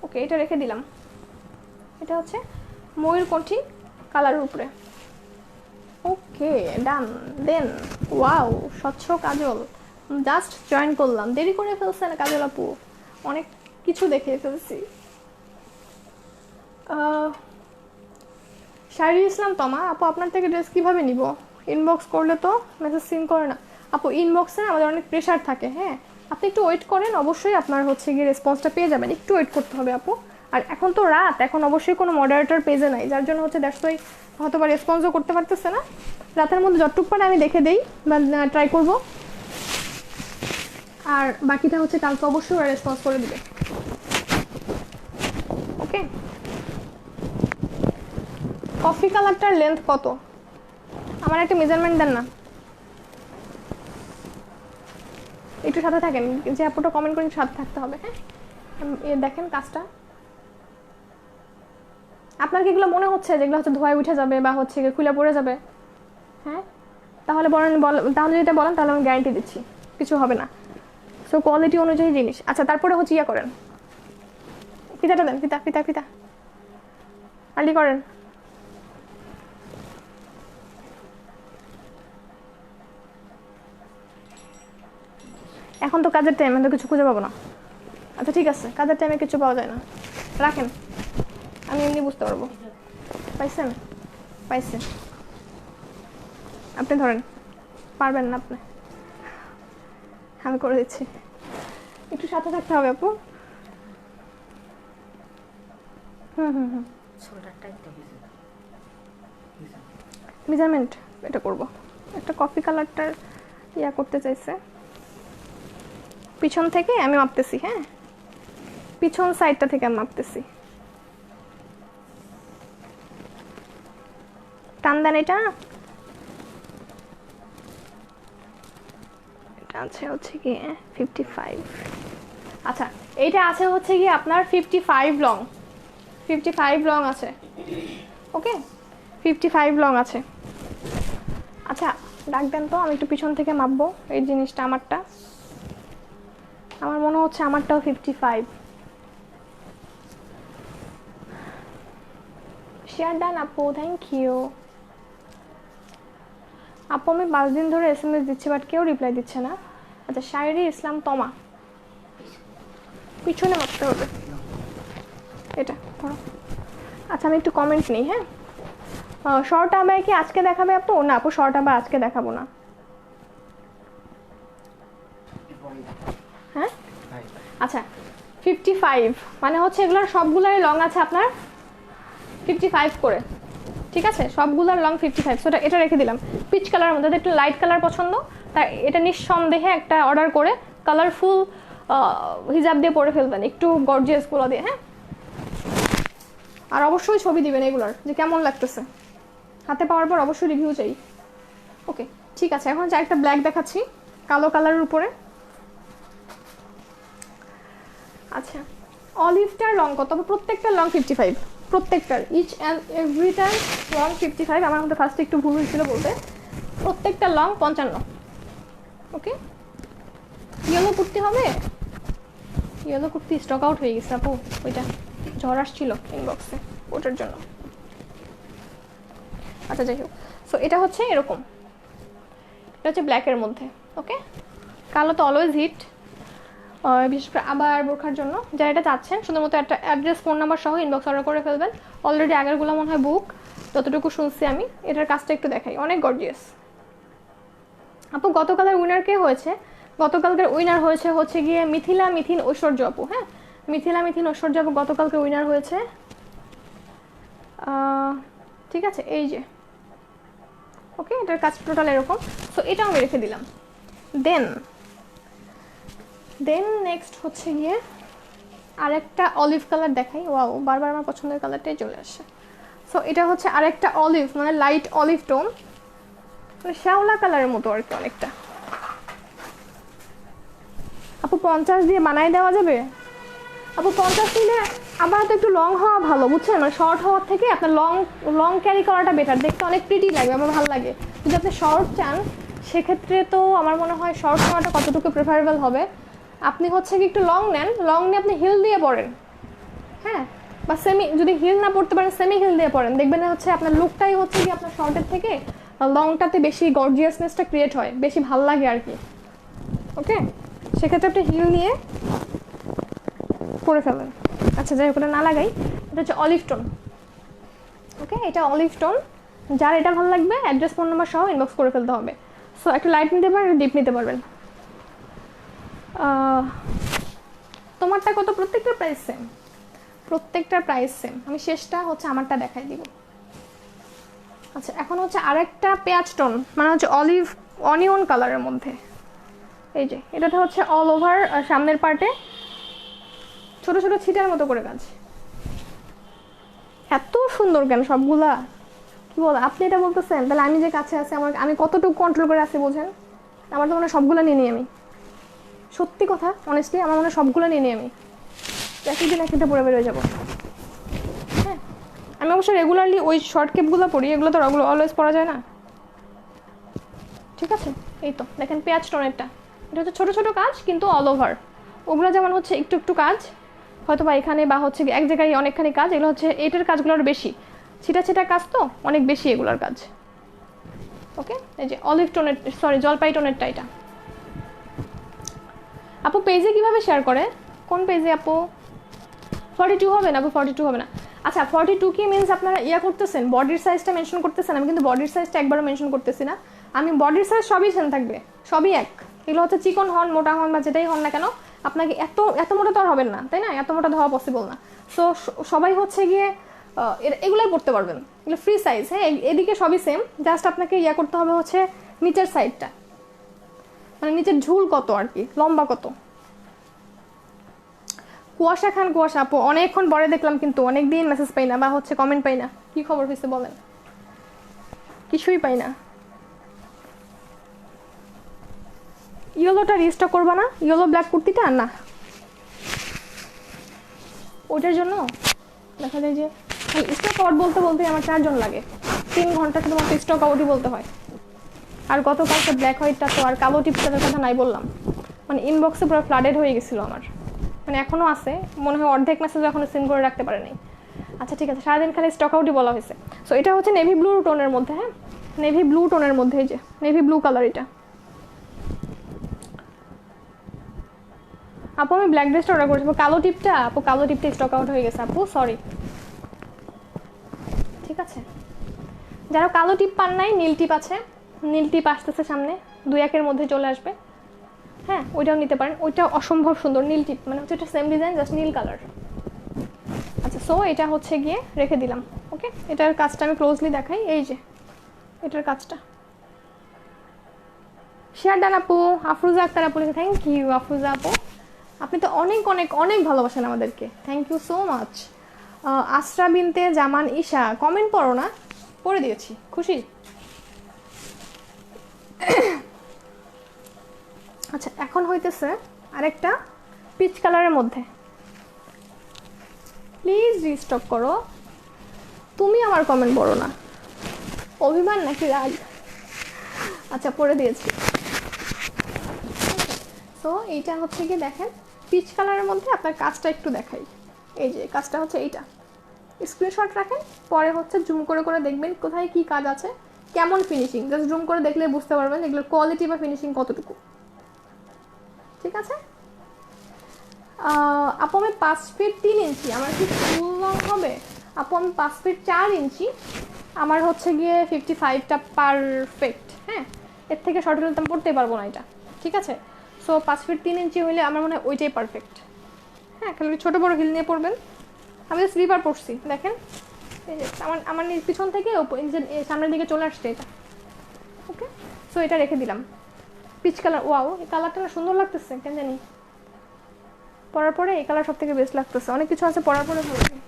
ওকে, এটা রেখে দিলাম। এটা হচ্ছে ময়ূরকণ্ঠী কালারের উপরে। ওকে ডান। দেন ওয়াও, স্বচ্ছ কাজল, জাস্ট জয়েন করলাম, দেরি করে ফেলছে না কাজল আপু, অনেক কিছু দেখে ফেলছি। শাহরি ইসলাম তমা আপু, আপনার থেকে ড্রেস কীভাবে নিব? ইনবক্স করলে তো মেসেজ সিন করে না আপু। ইনবক্সে আমাদের অনেক প্রেশার থাকে। হ্যাঁ, আপনি একটু ওয়েট করেন, অবশ্যই আপনার হচ্ছে গিয়ে রেসপন্সটা পেয়ে যাবেন। একটু ওয়েট করতে হবে আপু। আর এখন তো রাত, এখন অবশ্যই কোনো মডারেটর পেজে নাই, যার জন্য হচ্ছে দ্যাটস ওয়াই হয়তো বা রেসপন্সও করতে পারতেছে না। রাতের মধ্যে যতটুক পারে আমি দেখে দেই বা ট্রাই করব, আর বাকিটা হচ্ছে কালকে অবশ্যই ওরা রেসপন্স করে দিবে। ওকে, কফি কালারটার লেন্থ কত? আমার একটা মেজারমেন্ট দেন না, একটু সাথে থাকেন, যে আপুটা কমেন্ট করে সাথে থাকতে হবে। হ্যাঁ, দেখেন কাজটা, আপনার কি এগুলো মনে হচ্ছে যেগুলো হচ্ছে ধোয়ায় উঠে যাবে বা হচ্ছে খুলে পড়ে যাবে? হ্যাঁ, তাহলে তাহলে যেটা বলেন, তাহলে আমি গ্যারান্টি দিচ্ছি কিছু হবে না। সো কোয়ালিটি অনুযায়ী জিনিস। আচ্ছা তারপরে হচ্ছে ইয়া করেন, ফিতাটা দেন, ফিতা আর্লি করেন। এখন তো কাজের টাইম, তো কিছু খুঁজে পাবো না। আচ্ছা ঠিক আছে, কাজের টাইমে কিছু পাওয়া যায় না, রাখেন, আমি এমনি বুঝতে পারবো। পাইছেন? আপনি ধরেন, পারবেন না আপনি, আমি করে দিচ্ছি। একটু সাথে থাকতে হবে আপু। মেজারমেন্ট এটা করব, একটা কফি কালারটার ইয়া করতে চাইছে, পিছন থেকে আমি মাপতেছি। হ্যাঁ, পিছন সাইডটা থেকে আমি মাপতেছি। টান দেন, এটা আছে হচ্ছে কি 55। আচ্ছা এইটা আছে হচ্ছে কি আপনার 55 লং, 55 লং আছে। ওকে, 55 লং আছে। আচ্ছা ডাক দেন তো, আমি একটু পিছন থেকে মাপবো এই জিনিসটা। আমারটা, আমার মনে হচ্ছে আমারটাও 55। শেয়ার ডান আপু, থ্যাংক ইউ। আপু আমি 5 দিন ধরে SMS দিচ্ছি বাট কেউ রিপ্লাই দিচ্ছে না। আচ্ছা শায়রি ইসলাম তমা, পিছনে মারতে হবে এটা ধরো। আচ্ছা আমি একটু কমেন্ট নিই। হ্যাঁ, শর্ট আবায় কি আজকে দেখাবে আপু? না আপু শর্ট আবায় আজকে দেখাবো না। হ্যাঁ আচ্ছা 55 মানে হচ্ছে এগুলোর সবগুলোই লং আছে আপনার 55 করে, ঠিক আছে? সবগুলোর লং 55। সো এটা রেখে দিলাম পিচ কালারের মধ্যে। একটু লাইট কালার পছন্দ তাই এটা নিঃসন্দেহে একটা অর্ডার করে কালারফুল হিজাব দিয়ে পরে ফেলবেন, একটু গর্জিয়াস গুলো দিয়ে। হ্যাঁ, আর অবশ্যই ছবি দিবেন এগুলোর যে কেমন লাগতেছে, হাতে পাওয়ার পর অবশ্যই রিভিউ চাই। ওকে ঠিক আছে, এখন যে একটা ব্ল্যাক দেখাচ্ছি কালো কালারের উপরে। আচ্ছা অলিভটার লং কত? প্রত্যেকটার লং 55, প্রত্যেকটার ইচ অ্যান্ড এভরিটার লং 55। আমার মধ্যে ফার্স্টে একটু ভুল হয়েছিল বলতে, প্রত্যেকটার লং 55। ওকে ইয়েলো কুর্তি হবে? ইয়েলো কুর্তি স্টক আউট হয়ে গেছে আপু, ওইটা ঝড় আসছিল ইনবক্সে ওটার জন্য। আচ্ছা যাই হোক, সো এটা হচ্ছে এরকম, এটা হচ্ছে ব্ল্যাকের মধ্যে। ওকে কালো তো অলওয়েজ হিট, বিশেষ করে আবার বোরখার জন্য। যারা এটা চাচ্ছেন শুধুমাত্র একটা অ্যাড্রেস ফোন নাম্বার সহ ইনবক্স অর্ডার করে ফেলবেন। অলরেডি আগেরগুলো মনে হয় বুক, যতটুকু শুনছি আমি। এটার কাজটা একটু দেখাই, অনেক গর্জিয়াস। আপু গতকালের উইনার কে হয়েছে? গতকালকের উইনার হচ্ছে গিয়ে মিথিলা মিথিন ঐশ্বর্য আপু। হ্যাঁ মিথিলা মিথিন ঐশ্বর্য আপু গতকালকে উইনার হয়েছে। ঠিক আছে এই যে ওকে, এটার কাজ টোটাল এরকম। সো এটাও আমি রেখে দিলাম। দেন নেক্সট হচ্ছে গিয়ে আরেকটা অলিভ কালার দেখাই। ওয়াও বারবার আমার পছন্দের কালারটাই চলে আসে। সো এটা হচ্ছে আরেকটা অলিভ, মানে লাইট অলিভ টোন, মানে শ্যাওলা কালারের মতো আর কি অনেকটা। আপু 50 দিয়ে বানাই দেওয়া যাবে? আপু 50 নিলে আবার তো একটু লং হওয়া ভালো, বুঝছেন? মানে শর্ট হওয়ার থেকে আপনার লং ক্যারি করাটা বেটার, দেখতে অনেক প্রিটি লাগবে, আমার ভালো লাগে। যদি আপনি শর্ট চান সেক্ষেত্রে তো আমার মনে হয় শর্ট হওয়াটা কতটুকু প্রেফারেবল হবে। আপনি হচ্ছে কি একটু লং নেন, লং নিয়ে আপনি হিল দিয়ে পরেন। হ্যাঁ বা সেমি, যদি হিল না পড়তে পারেন সেমি হিল দিয়ে পরেন, দেখবেন হচ্ছে আপনার লুকটাই হচ্ছে কি আপনার শর্টের থেকে লংটাতে বেশি গর্জিয়াসনেসটা ক্রিয়েট হয়, বেশি ভাল লাগে আর কি। ওকে সেক্ষেত্রে আপনি হিল নিয়ে পরে ফেলেন। আচ্ছা যাই হোক ওটা না লাগাই, এটা হচ্ছে অলিভ টোন। ওকে এটা অলিভ টোন, যার এটা ভালো লাগবে অ্যাড্রেস ফোন নাম্বার সহ ইনবক্স করে ফেলতে হবে। সো একটু লাইট নিতে পারেন, ডিপ নিতে পারবেন। তোমারটা কত? প্রত্যেকটার প্রাইস সেম, প্রত্যেকটার প্রাইস সেম। আমি শেষটা হচ্ছে আমারটা দেখাই দিব। আচ্ছা এখন হচ্ছে আরেকটা পেঁয়াজ টোন, মানে হচ্ছে অলিভ অনিয়ন কালারের মধ্যে। এই যে এটাতে হচ্ছে অল ওভার সামনের পার্টে ছোট ছোট ছিটার মতো করে কাজ। এত সুন্দর কেন সবগুলা, কি বল? আপনি এটা বলতেছেন তাহলে আমি যে কাছে আছি আমি কতটুকু কন্ট্রোল করে আছি বোঝেন? আমার তো মনে হয় সবগুলো নিয়ে নিই আমি, সত্যি কথা অনেস্টলি আমার মনে হয় সবগুলো নিয়ে নিই আমি, একই দিন একটা পরে বেরোয় যাবো। হ্যাঁ আমি অবশ্য রেগুলারলি ওই শর্ট কেপগুলো পরি, এগুলো তো ওগুলো অলওয়েজ পরা যায় না। ঠিক আছে এই তো দেখেন পেঁয়াজ টোনেরটা, এটা হচ্ছে ছোটো ছোটো কাজ কিন্তু অল ওভার। ওগুলো যেমন হচ্ছে একটু একটু কাজ হয়তো বা এখানে বা হচ্ছে এক জায়গায় অনেকখানি কাজ, এগুলো হচ্ছে এটার কাজগুলোর বেশি, ছিটা ছিটা কাজ তো অনেক বেশি এগুলোর কাজ। ওকে এই যে অলিভ টোনের, সরি জলপাই টোনেরটা এটা। আপু পেজে কিভাবে শেয়ার করে? কোন পেজে আপু? 42 হবে না আপু, 42 হবে না। আচ্ছা 42 কি মিনস আপনারা ইয়া করতেছেন, বডির সাইজটা মেনশন করতেছেন? আমি কিন্তু বডির সাইজটা একবারও মেনশন করতেছি না, আমি বডির সাইজ সবই সেম থাকবে, সবই এক। এগুলো হচ্ছে চিকন হন মোটা হন বা যেটাই হন না কেন, আপনাকে এত মোটা তো আর হবেন না, তাই না? এত মোটা তো হওয়া পসিবল না। সো সবাই হচ্ছে গিয়ে এগুলোই পড়তে পারবেন, এগুলো ফ্রি সাইজ। হ্যাঁ এদিকে সবই সেম, জাস্ট আপনাকে ইয়া করতে হবে হচ্ছে নিচের সাইডটা, মানে নিচের ঝুল কত আর কি, লম্বা কত। কুয়াশা খান কুয়াশা আপু অনেকক্ষণ পরে দেখলাম কিন্তু অনেকদিন মেসেজ পাই না বা হচ্ছে কমেন্ট পাই না, কি খবর হয়েছে বলেন? কিছুই পাই না। ইয়েলোটা রিস্টক করবা না? ইয়েলো ব্ল্যাক কুর্তিটা না, ওটার জন্য দেখা যায় যে স্টক আউট বলতে বলতে আমার 4 জন লাগে, 3 ঘন্টা শুধুমাত্র স্টক আউটই বলতে হয়। আর গতকালকে ব্ল্যাক হোয়াইটটা তো আর কালো টিপসের কথা নাই বললাম, মানে ইনবক্সে পুরো ফ্লাডেড হয়ে গেছিলো আমার, মানে এখনও আছে মনে হয়, অর্ধেক মেসেজ এখনও সিন করে রাখতে পারে নাই। আচ্ছা ঠিক আছে, সারাদিন খালি স্টক আউটই বলা হয়েছে। সো এটা হচ্ছে নেভি ব্লু টোনের মধ্যে, হ্যাঁ নেভি ব্লু টোনের মধ্যে, এই যে নেভি ব্লু কালার এটা। আপু আমি ব্ল্যাক ড্রেসটা অর্ডার করেছি, কালো টিপটা আপু, কালো টিপটা স্টক আউট হয়ে গেছে আপু, সরি। ঠিক আছে, যারা কালো টিপ পান নাই, নীল টিপ আছে, নীল টিপ আসতেছে সামনে, 2-1-এর মধ্যে চলে আসবে। হ্যাঁ ওইটাও নিতে পারেন, ওইটা অসম্ভব সুন্দর নীল টিপ, মানে হচ্ছে এটা সেম ডিজাইন জাস্ট নীল কালার। আচ্ছা সো এটা হচ্ছে গিয়ে রেখে দিলাম। ওকে, এটার কাজটা আমি ক্লোজলি দেখাই, এই যে এটার কাজটা। শেয়ার ডান আপু, আফরুজা আক্তার আপু লিখে থ্যাংক ইউ আফরুজা আপু, আপনি তো অনেক অনেক অনেক ভালোবাসেন আমাদেরকে, থ্যাংক ইউ সো মাচ। আসরা বিনতে জামান ঈশা, কমেন্ট পড়ো না, পড়ে দিয়েছি, খুশি। আচ্ছা এখন হইতেছে আরেকটা পিচ কালারের মধ্যে, প্লিজ রিস্টক করো, তুমি আমার কমেন্ট পড়ো না, অভিমান নাকি রাগ? আচ্ছা পড়ে দিয়েছি। তো এইটা হচ্ছে কি দেখেন পিচ কালারের মধ্যে, আপনার কাজটা একটু দেখাই, এই যে কাজটা হচ্ছে এইটা, স্ক্রিনশট রাখেন, পরে হচ্ছে জুম করে করে দেখবেন কোথায় কি কাজ আছে, কেমন ফিনিশিং, জাস্ট জুম করে দেখলে বুঝতে পারবেন এগুলোর কোয়ালিটি বা ফিনিশিং কতটুকু। ঠিক আছে আপু আমি 5 ফিট 3 ইঞ্চি, আমার কি ফুল লং হবে? আপু আমি 5 ফিট 4 ইঞ্চি, আমার হচ্ছে গিয়ে 55টা পারফেক্ট। হ্যাঁ এর থেকে শর্ট হলে তো আমি পড়তে পারবো না এটা, ঠিক আছে। সো 5 ফিট 3 ইঞ্চি হলে আমার মনে হয় ওইটাই পারফেক্ট। হ্যাঁ খালি ছোটো বড়ো হিল নিয়ে পড়বেন, আমি তো স্লিপার পরছি দেখেন, এই যে আমার আমার পিছন থেকে সামনের দিকে চলে আসছে এটা। ওকে সো এটা রেখে দিলাম, পিচ কালার, ওয়াও এই কালারটা সুন্দর লাগতেছে কেন জানি, পরার পরে এই কালার সব থেকে বেস্ট লাগতেছে, অনেক কিছু আছে পরার পরে ভালো লাগে,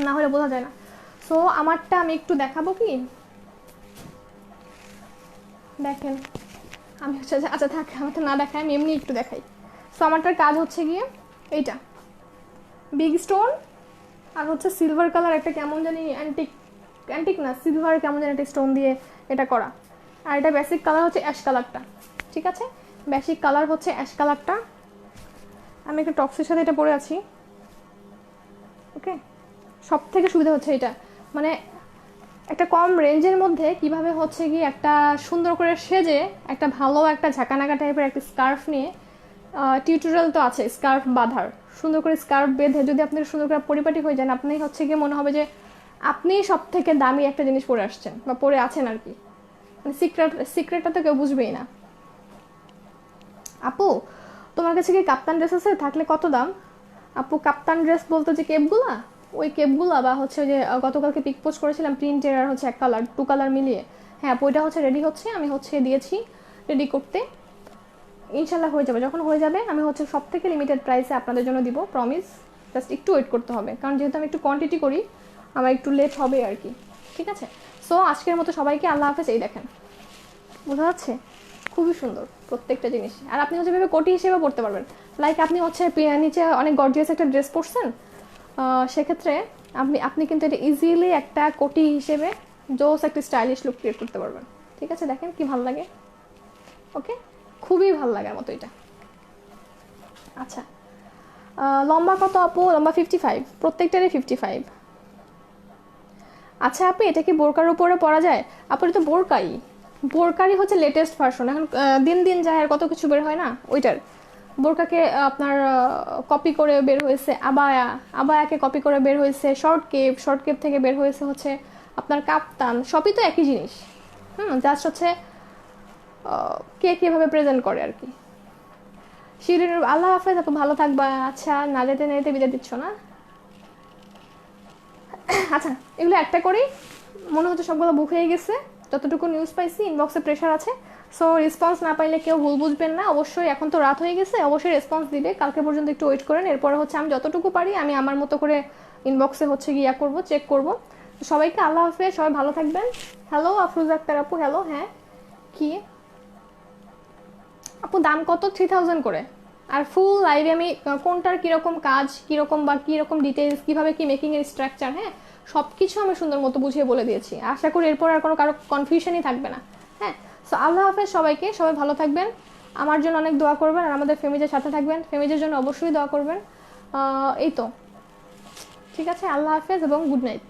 না হলে বোঝা যায় না। সো আমারটা আমি একটু দেখাবো কি, দেখেন আমি হচ্ছে, আচ্ছা থাক আমি তো না দেখাই, আমি এমনি একটু দেখাই। সো আমারটার কাজ হচ্ছে গিয়ে এইটা বিগ স্টোন, আর হচ্ছে সিলভার কালার একটা কেমন জানি অ্যান্টিক, অ্যান্টিক না সিলভার কেমন জানি একটা স্টোন দিয়ে এটা করা, আর এটা বেসিক কালার হচ্ছে অ্যাশ কালারটা। ঠিক আছে বেসিক কালার হচ্ছে অ্যাশ কালারটা, আমি একটু টপসের সাথে এটা পরে আছি। ওকে সব থেকে সুবিধা হচ্ছে এটা, মানে একটা কম রেঞ্জের মধ্যে কিভাবে হচ্ছে কি একটা সুন্দর করে সেজে একটা ভালো একটা ঝাঁকানাকা টাইপের একটা স্কার্ফ নিয়ে, টিউটোরিয়াল তো আছে স্কার্ফ বাঁধার, সুন্দর করে স্কার্ফ বেঁধে যদি আপনি সুন্দর করে পরিপাটি হয়ে যান, আপনি হচ্ছে গিয়ে মনে হবে যে আপনিই সব থেকে দামি একটা জিনিস পরে আসছেন বা পরে আছেন আর কি, মানে সিক্রেটটা তো কেউ বুঝবেই না। আপু তোমার কাছে কি কাপ্তান ড্রেস আছে, থাকলে কত দাম? আপু কাপ্তান ড্রেস বলতে যে কেপগুলা, ওই কেপগুলা বা হচ্ছে যে গতকালকে পিক পোস্ট করেছিলাম প্রিন্টের আর হচ্ছে এক কালার 2 কালার মিলিয়ে, হ্যাঁ আপু ওইটা হচ্ছে রেডি হচ্ছে, আমি হচ্ছে দিয়েছি রেডি করতে, ইনশাল্লাহ হয়ে যাবে, যখন হয়ে যাবে আমি হচ্ছে সব থেকে লিমিটেড প্রাইসে আপনাদের জন্য দিব, প্রমিস, জাস্ট একটু ওয়েট করতে হবে, কারণ যেহেতু আমি একটু কোয়ান্টিটি করি আমার একটু লেট হবে আর কি। ঠিক আছে সো আজকের মতো সবাইকে আল্লাহ হাফেজ। এই দেখেন বোঝা যাচ্ছে খুবই সুন্দর প্রত্যেকটা জিনিস, আর আপনি হচ্ছে ভেবে কোটি হিসেবে পড়তে পারবেন, লাইক আপনি হচ্ছে নিচে অনেক গর্জিয়াস একটা ড্রেস পরছেন, সেক্ষেত্রে আপনি কিন্তু এটা ইজিলি একটা কোটি হিসেবে জোস একটা স্টাইলিশ লুক ক্রিয়েট করতে পারবেন। ঠিক আছে দেখেন কি ভালো লাগে, ওকে খুবই ভালো লাগার মতো এটা। আচ্ছা লম্বা কত আপু? লম্বা 55, প্রত্যেকটারই 55। আচ্ছা আপু এটা কি বোরকার উপরে পরা যায়? আপু এটা তো বোরকাই, বোরকারই হচ্ছে লেটেস্ট ভার্সন, এখন দিন দিন যায় আর কত কিছু বের হয় না, ওইটার বোরকাকে আপনার কপি করে বের হয়েছে আবায়া, আবায়াকে কপি করে বের হয়েছে শর্ট কেপ থেকে বের হয়েছে হচ্ছে আপনার কাপ্তান, সবই তো একই জিনিস। জাস্ট হচ্ছে কে কীভাবে প্রেজেন্ট করে আর কি। শিরিন আল্লাহ হাফেজ আপু, ভালো থাকবা। আচ্ছা না যেতে না যেতে বিদায় দিচ্ছ না? আচ্ছা এগুলো একটা করেই মনে হচ্ছে সবগুলো বুক হয়ে গেছে, যতটুকু নিউজ পাইছি ইনবক্সে প্রেশার আছে, সো রেসপন্স না পাইলে কেউ ভুল বুঝবেন না, অবশ্যই এখন তো রাত হয়ে গেছে, অবশ্যই রেসপন্স দিবে, কালকে পর্যন্ত একটু ওয়েট করেন, এরপরে হচ্ছে আমি যতটুকু পারি আমি আমার মতো করে ইনবক্সে হচ্ছে গিয়া করবো, চেক করবো। সবাইকে আল্লাহ হাফেজ, সবাই ভালো থাকবেন। হ্যালো আফরোজা আক্তার আপু, হ্যালো, হ্যাঁ কি আপু দাম কত? 3000 করে। আর ফুল লাইভে আমি কোনটার কীরকম কাজ, কীরকম বা কীরকম ডিটেলস, কীভাবে কি মেকিংয়ের স্ট্রাকচার, হ্যাঁ সব কিছু আমি সুন্দর মতো বুঝিয়ে বলে দিয়েছি, আশা করি এরপর আর কারো কনফিউশনই থাকবে না। হ্যাঁ সো আল্লাহ হাফেজ সবাইকে, সবাই ভালো থাকবেন, আমার জন্য অনেক দোয়া করবেন, আর আমাদের ফ্যামিলির সাথে থাকবেন, ফ্যামিলির জন্য অবশ্যই দোয়া করবেন। এই তো ঠিক আছে, আল্লাহ হাফেজ এবং গুড নাইট।